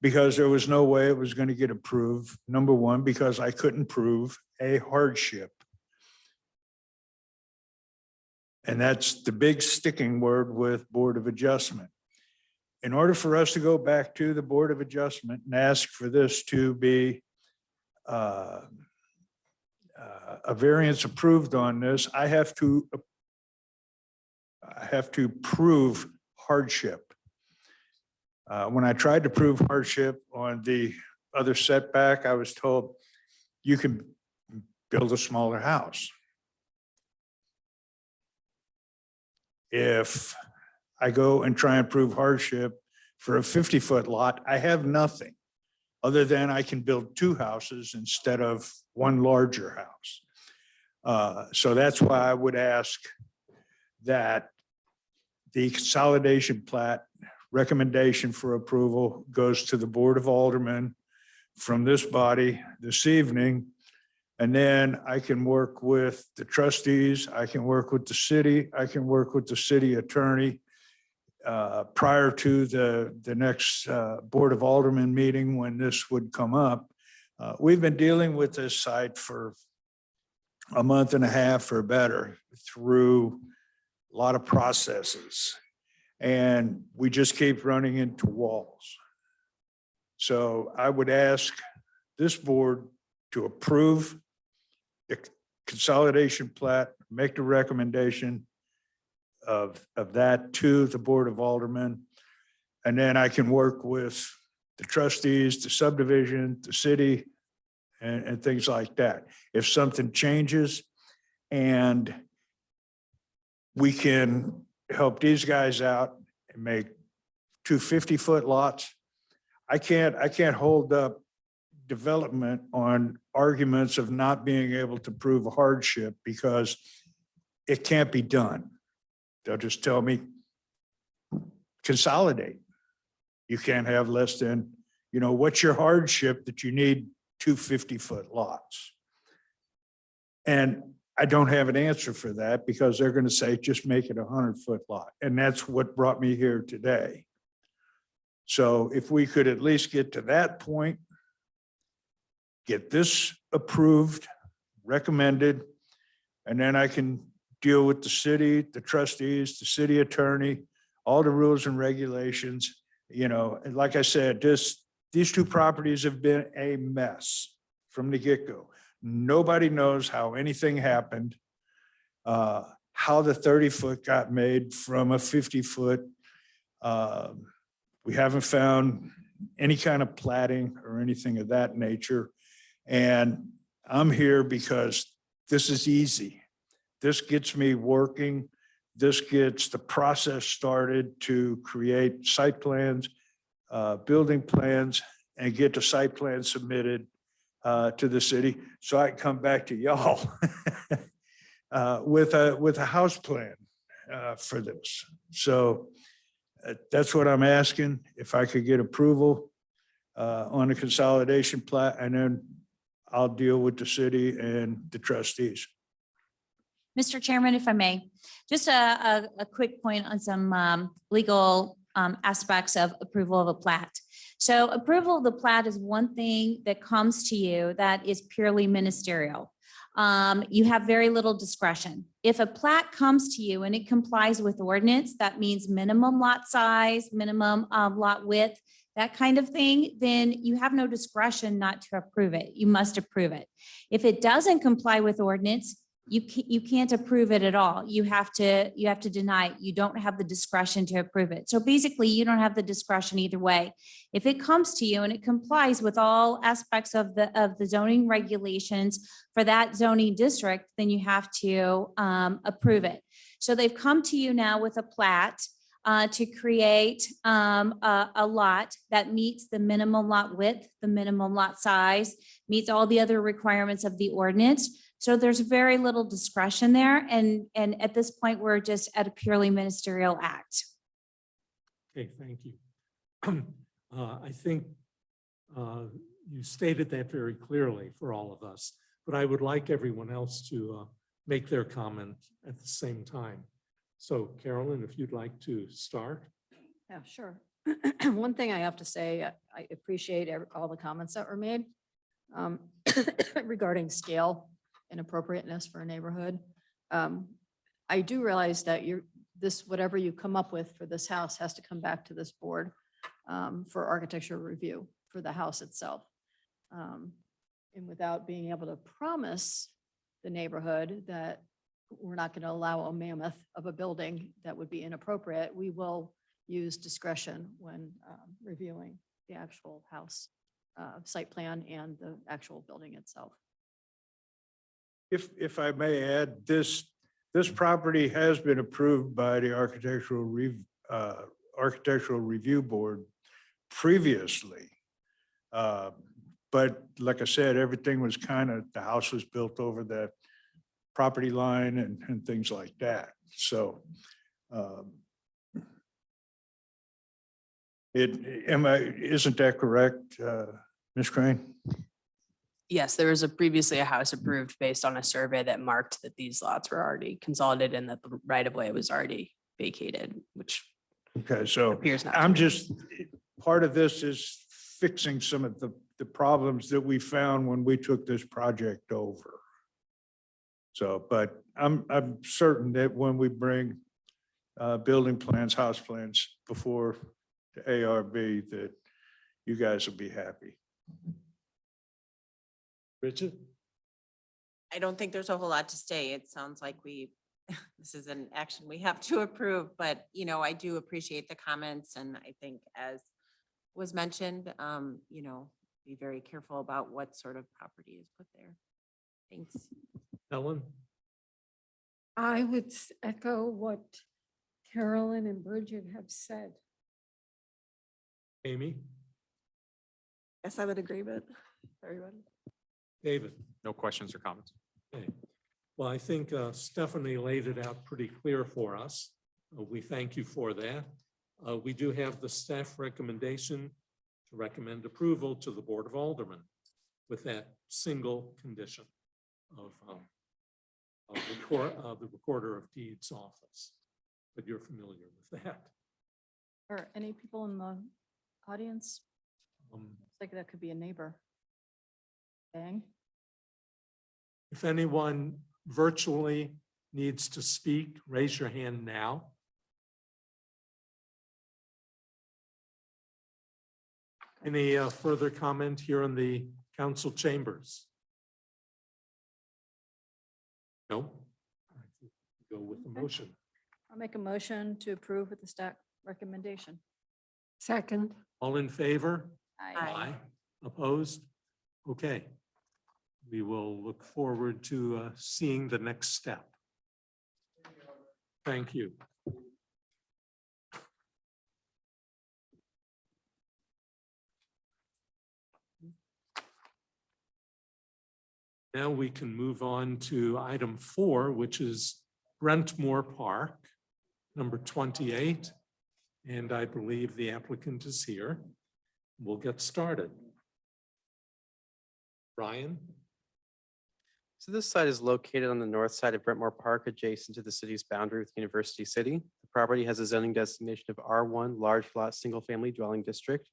because there was no way it was going to get approved. Number one, because I couldn't prove a hardship. And that's the big sticking word with Board of Adjustment. in order for us to go back to the Board of Adjustment and ask for this to be a variance approved on this, I have to prove hardship. When I tried to prove hardship on the other setback, I was told you can build a smaller house. If I go and try and prove hardship for a 50-foot lot, I have nothing other than I can build two houses instead of one larger house. So that's why I would ask that the consolidation plat recommendation for approval goes to the Board of Aldermen from this body this evening. And then I can work with the trustees, I can work with the city, I can work with the city attorney prior to the next Board of Aldermen meeting when this would come up. We've been dealing with this site for a month and a half or better through a lot of processes. And we just keep running into walls. So I would ask this board to approve the consolidation plat, make the recommendation of that to the Board of Aldermen. And then I can work with the trustees, the subdivision, the city, and things like that. If something changes and we can help these guys out and make 2 50-foot lots, I can't hold up development on arguments of not being able to prove a hardship because it can't be done. They'll just tell me, consolidate. You can't have less than, what's your hardship that you need 2 50-foot lots? And I don't have an answer for that because they're going to say, just make it a 100-foot lot. And that's what brought me here today. So if we could at least get to that point, get this approved, recommended, and then I can deal with the city, the trustees, the city attorney, all the rules and regulations. And like I said, these two properties have been a mess from the get-go. Nobody knows how anything happened, how the 30-foot got made from a 50-foot. We haven't found any kind of platting or anything of that nature. And I'm here because this is easy. This gets me working. This gets the process started to create site plans, building plans, and get the site plan submitted to the city. So I can come back to y'all with a house plan for this. So that's what I'm asking. If I could get approval on the consolidation plat, and then I'll deal with the city and the trustees. Mr. Chairman, if I may, just a quick point on some legal aspects of approval of a plat. So approval of the plat is one thing that comes to you that is purely ministerial. You have very little discretion. If a plat comes to you and it complies with ordinance, that means minimum lot size, minimum lot width, that kind of thing, then you have no discretion not to approve it. You must approve it. If it doesn't comply with ordinance, you can't approve it at all. You have to deny it. You don't have the discretion to approve it. So basically you don't have the discretion either way. If it comes to you and it complies with all aspects of the zoning regulations for that zoning district, then you have to approve it. So they've come to you now with a plat to create a lot that meets the minimum lot width, the minimum lot size, meets all the other requirements of the ordinance. So there's very little discretion there. And at this point, we're just at a purely ministerial act. Okay, thank you. I think you stated that very clearly for all of us, but I would like everyone else to make their comment at the same time. So Carolyn, if you'd like to start. Yeah, sure. One thing I have to say, I appreciate all the comments that were made regarding scale and appropriateness for a neighborhood. I do realize that this, whatever you come up with for this house has to come back to this board for architectural review for the house itself. And without being able to promise the neighborhood that we're not going to allow a mammoth of a building that would be inappropriate, we will use discretion when reviewing the actual house site plan and the actual building itself. If I may add, this property has been approved by the Architectural Review Board previously. But like I said, everything was the house was built over that property line and things like that. So isn't that correct, Ms. Crane? Yes, there was previously a house approved based on a survey that marked that these lots were already consolidated and that the right of way was already vacated, which Okay, so appears not. I'm to be. just, part of this is fixing some of the problems that we found when we took this project over. So, but I'm certain that when we bring building plans, house plans before the ARB, that you guys will be happy. Richard? I don't think there's a whole lot to say. It sounds like this is an action we have to approve, but I do appreciate the comments, and I think, as was mentioned, be very careful about what sort of property is put there. Thanks. Ellen? I would echo what Carolyn and Bridget have said. Amy? Yes, I'm in agreement. Everyone. David? No questions or comments. Okay. Well, I think Stephanie laid it out pretty clear for us. We thank you for that. We do have the staff recommendation to recommend approval to the Board of Aldermen with that single condition of the Recorder of Deeds office. But you're familiar with that. Are any people in the audience? It's like that could be a neighbor. Bang. If anyone virtually needs to speak, raise your hand now. Any further comment here in the council chambers? No? Go with the motion. I'll make a motion to approve with the staff recommendation. Second. All in favor? Aye. Opposed? Okay. We will look forward to seeing the next step. Thank you. Now we can move on to item 4, which is Brentmore Park, number 28. And I believe the applicant is here. We'll get started. Brian? So this site is located on the north side of Brentmore Park, adjacent to the city's boundary with University City. The property has a zoning designation of R1 Large Lot Single Family Dwelling District.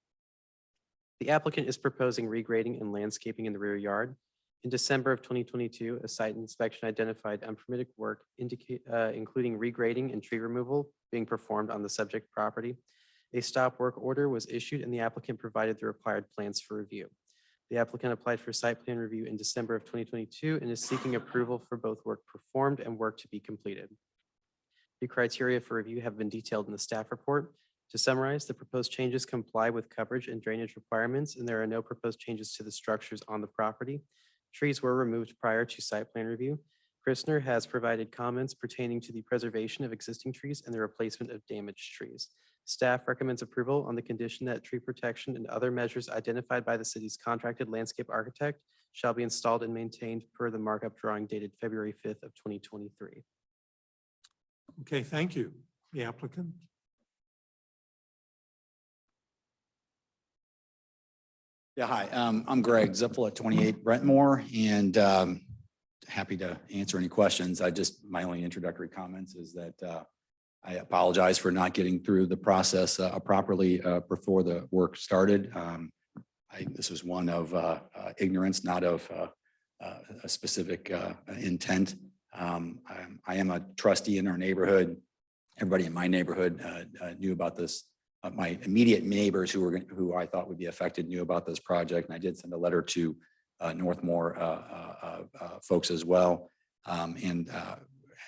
The applicant is proposing regrading and landscaping in the rear yard. In December of 2022, a site inspection identified unpermitted work including regrading and tree removal being performed on the subject property. A stop work order was issued and the applicant provided the required plans for review. The applicant applied for site plan review in December of 2022 and is seeking approval for both work performed and work to be completed. The criteria for review have been detailed in the staff report. To summarize, the proposed changes comply with coverage and drainage requirements, and there are no proposed changes to the structures on the property. Trees were removed prior to site plan review. Christner has provided comments pertaining to the preservation of existing trees and the replacement of damaged trees. Staff recommends approval on the condition that tree protection and other measures identified by the city's contracted landscape architect shall be installed and maintained per the markup drawing dated February 5th of 2023. Okay, thank you. The applicant? Yeah, hi, I'm Greg Zippel at 28 Brentmore, and happy to answer any questions. My only introductory comments is that I apologize for not getting through the process properly before the work started. This was one of ignorance, not of a specific intent. I am a trustee in our neighborhood, everybody in my neighborhood knew about this. My immediate neighbors who I thought would be affected knew about this project. And I did send a letter to Northmore folks as well. And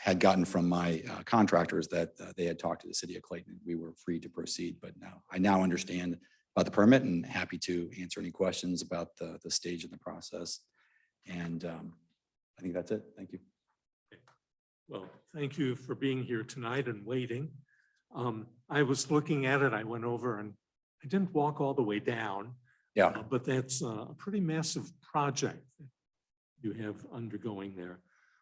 had gotten from my contractors that they had talked to the city of Clayton. We were free to proceed, but I now understand about the permit and happy to answer any questions about the stage in the process. And I think that's it. Thank you. Well, thank you for being here tonight and waiting. I was looking at it, I went over and I didn't walk all the way down. Yeah. But that's a pretty massive project that you have undergoing there.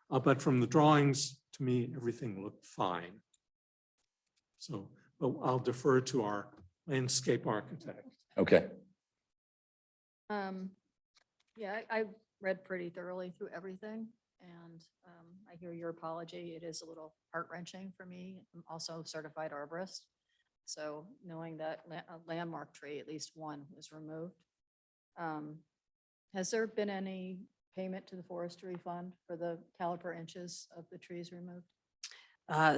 But from the drawings, to me, everything looked fine. So, but I'll defer to our landscape architect. Okay. Yeah, I read pretty thoroughly through everything, and I hear your apology. It is a little heart-wrenching for me. I'm also a certified arborist. So knowing that a landmark tree, at least one, was removed. Has there been any payment to the forestry fund for the caliper inches of the trees removed?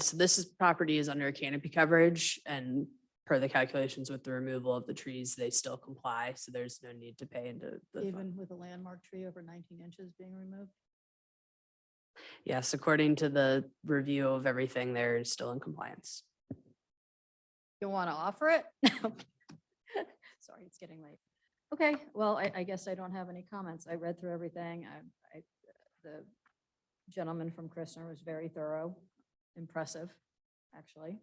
So property is under canopy coverage, and per the calculations with the removal of the trees, they still comply. So there's no need to pay into the fund. Even with a landmark tree over 19 inches being removed? Yes, according to the review of everything, they're still in compliance. You want to offer it? Sorry, it's getting late. Okay, well, I guess I don't have any comments. I read through everything. The gentleman from Christner was very thorough, impressive, actually.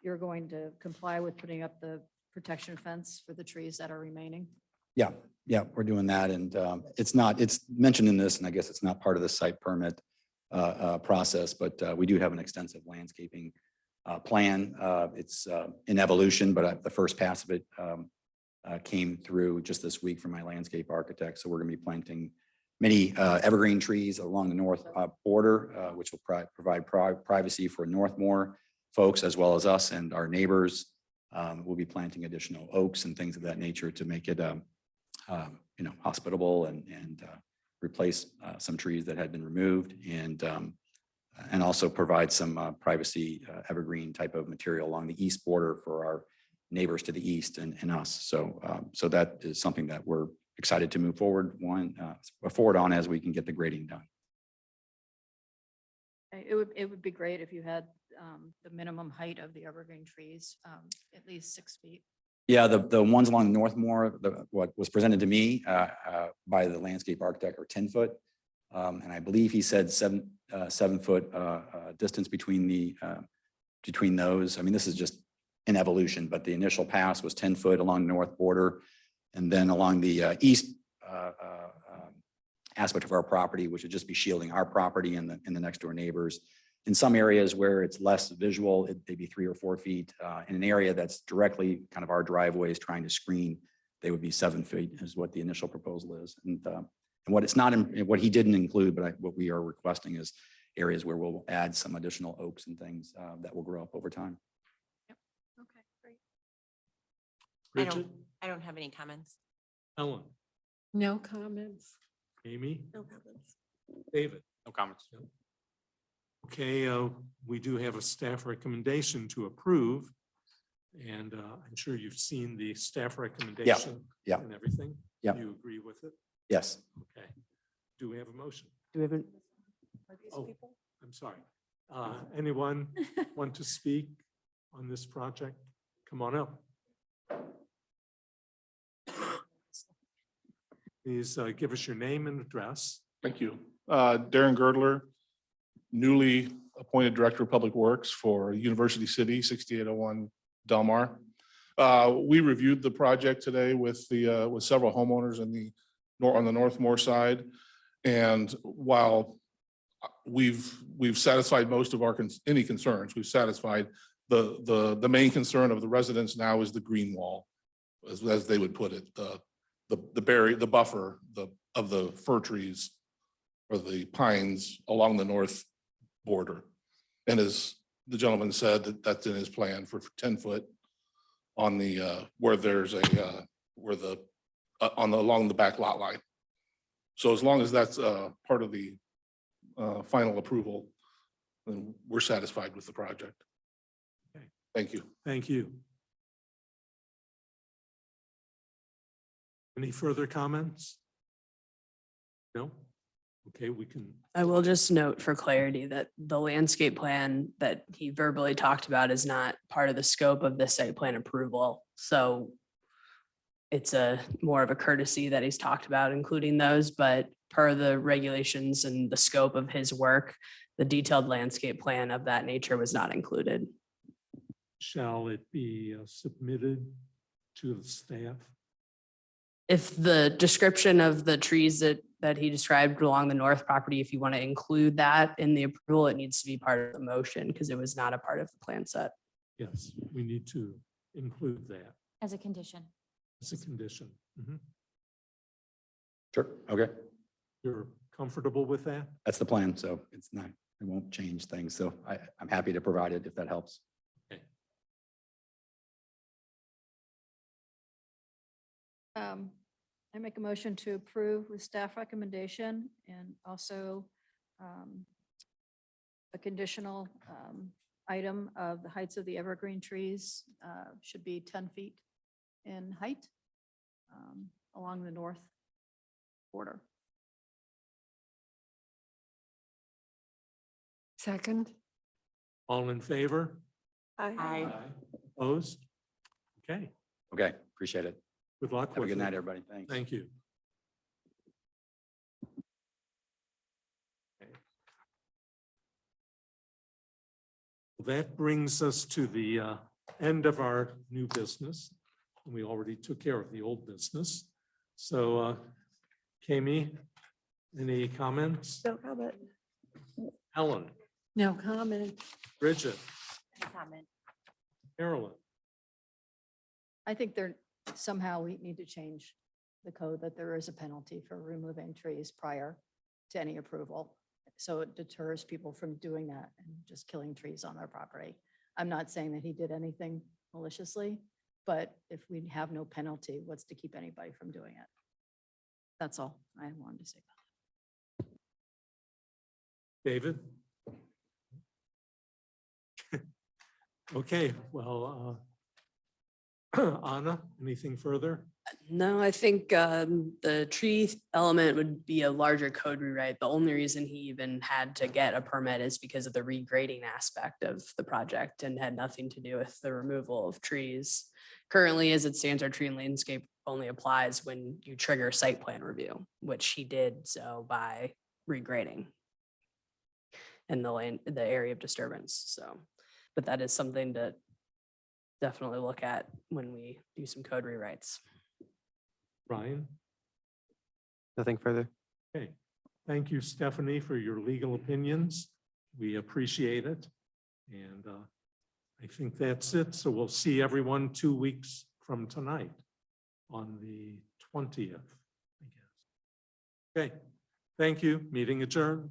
You're going to comply with putting up the protection fence for the trees that are remaining? Yeah, we're doing that. And it's mentioned in this, and I guess it's not part of the site permit process, but we do have an extensive landscaping plan. It's in evolution, but the first pass of it came through just this week from my landscape architect. So we're going to be planting many evergreen trees along the north border, which will provide privacy for Northmore folks as well as us and our neighbors. We'll be planting additional oaks and things of that nature to make it hospitable and replace some trees that had been removed and also provide some privacy evergreen type of material along the east border for our neighbors to the east and us. So that is something that we're excited to move forward on as we can get the grading done. It would be great if you had the minimum height of the evergreen trees, at least 6 feet. Yeah, the ones along the Northmore, what was presented to me by the landscape architect are 10 foot. And I believe he said 7 foot distance between those. I mean, this is just an evolution, but the initial pass was 10 foot along the north border. And then along the east aspect of our property, which would just be shielding our property and the next door neighbors. In some areas where it's less visual, it'd be 3 or 4 feet. In an area that's directly kind of our driveway is trying to screen, they would be 7 feet is what the initial proposal is. And what it's not, what he didn't include, but what we are requesting is areas where we'll add some additional oaks and things that will grow up over time. Okay, great. Bridget, I don't have any comments. Ellen, No comments. Amy, No comments. David. No comments. Okay, we do have a staff recommendation to approve. And I'm sure you've seen the staff recommendation yeah. and everything. Yeah. You agree with it? Yes. Okay. Do we have a motion? Do we have an Are these Oh. people? I'm sorry. Anyone want to speak on this project? Come on up. Please give us your name and address. Thank you. Darren Girdler, newly appointed Director of Public Works for University City, 6801 Del Mar. We reviewed the project today with several homeowners on the Northmore side. And while we've satisfied most of any concerns, we've satisfied the main concern of the residents now is the green wall, as they would put it, the buffer of the fir trees or the pines along the north border. And as the gentleman said, that's in his plan for 10 foot on the where there's along the back lot line. So as long as that's part of the final approval, then we're satisfied with the project. Thank you. Thank you. Any further comments? No? Okay, we can, I will just note for clarity that the landscape plan that he verbally talked about is not part of the scope of the site plan approval. So it's a more of a courtesy that he's talked about including those, but per the regulations and the scope of his work, the detailed landscape plan of that nature was not included. shall it be submitted to the staff? If the description of the trees that he described along the north property, if you want to include that in the approval, it needs to be part of the motion because it was not a part of the plan set. Yes, we need to include that As a condition. as a condition. Mhm. Sure. Okay. You're comfortable with that? That's the plan. So it's not, it won't change things. So I'm happy to provide it if that helps. Okay. I make a motion to approve with staff recommendation and also a conditional item of the heights of the evergreen trees should be 10 feet in height along the north border. Second. All in favor? Aye. Opposed? Okay, Okay. Appreciate it. good luck Have a with good it. night, everybody. Thanks. Thank you. Okay. That brings us to the end of our new business. We already took care of the old business. So Kami, any comments? No comment. Helen, No comment. Bridget, Comment. Carolyn, I think there, somehow we need to change the code that there is a penalty for removing trees prior to any approval. So it deters people from doing that and just killing trees on their property. I'm not saying that he did anything maliciously, but if we have no penalty, what's to keep anybody from doing it? That's all I wanted to say about David? Okay, well, Anna, anything further? No, I think the tree element would be a larger code rewrite. The only reason he even had to get a permit is because of the regrading aspect of the project and had nothing to do with the removal of trees. Currently, as it stands, our tree and landscape only applies when you trigger site plan review, which he did so by regrading in the area of disturbance. So, but that is something to definitely look at when we do some code rewrites. Ryan? Nothing further. Okay, thank you, Stephanie, for your legal opinions. We appreciate it. And I think that's it. So we'll see everyone 2 weeks from tonight on the 20th, I guess. Okay, thank you. Meeting adjourned.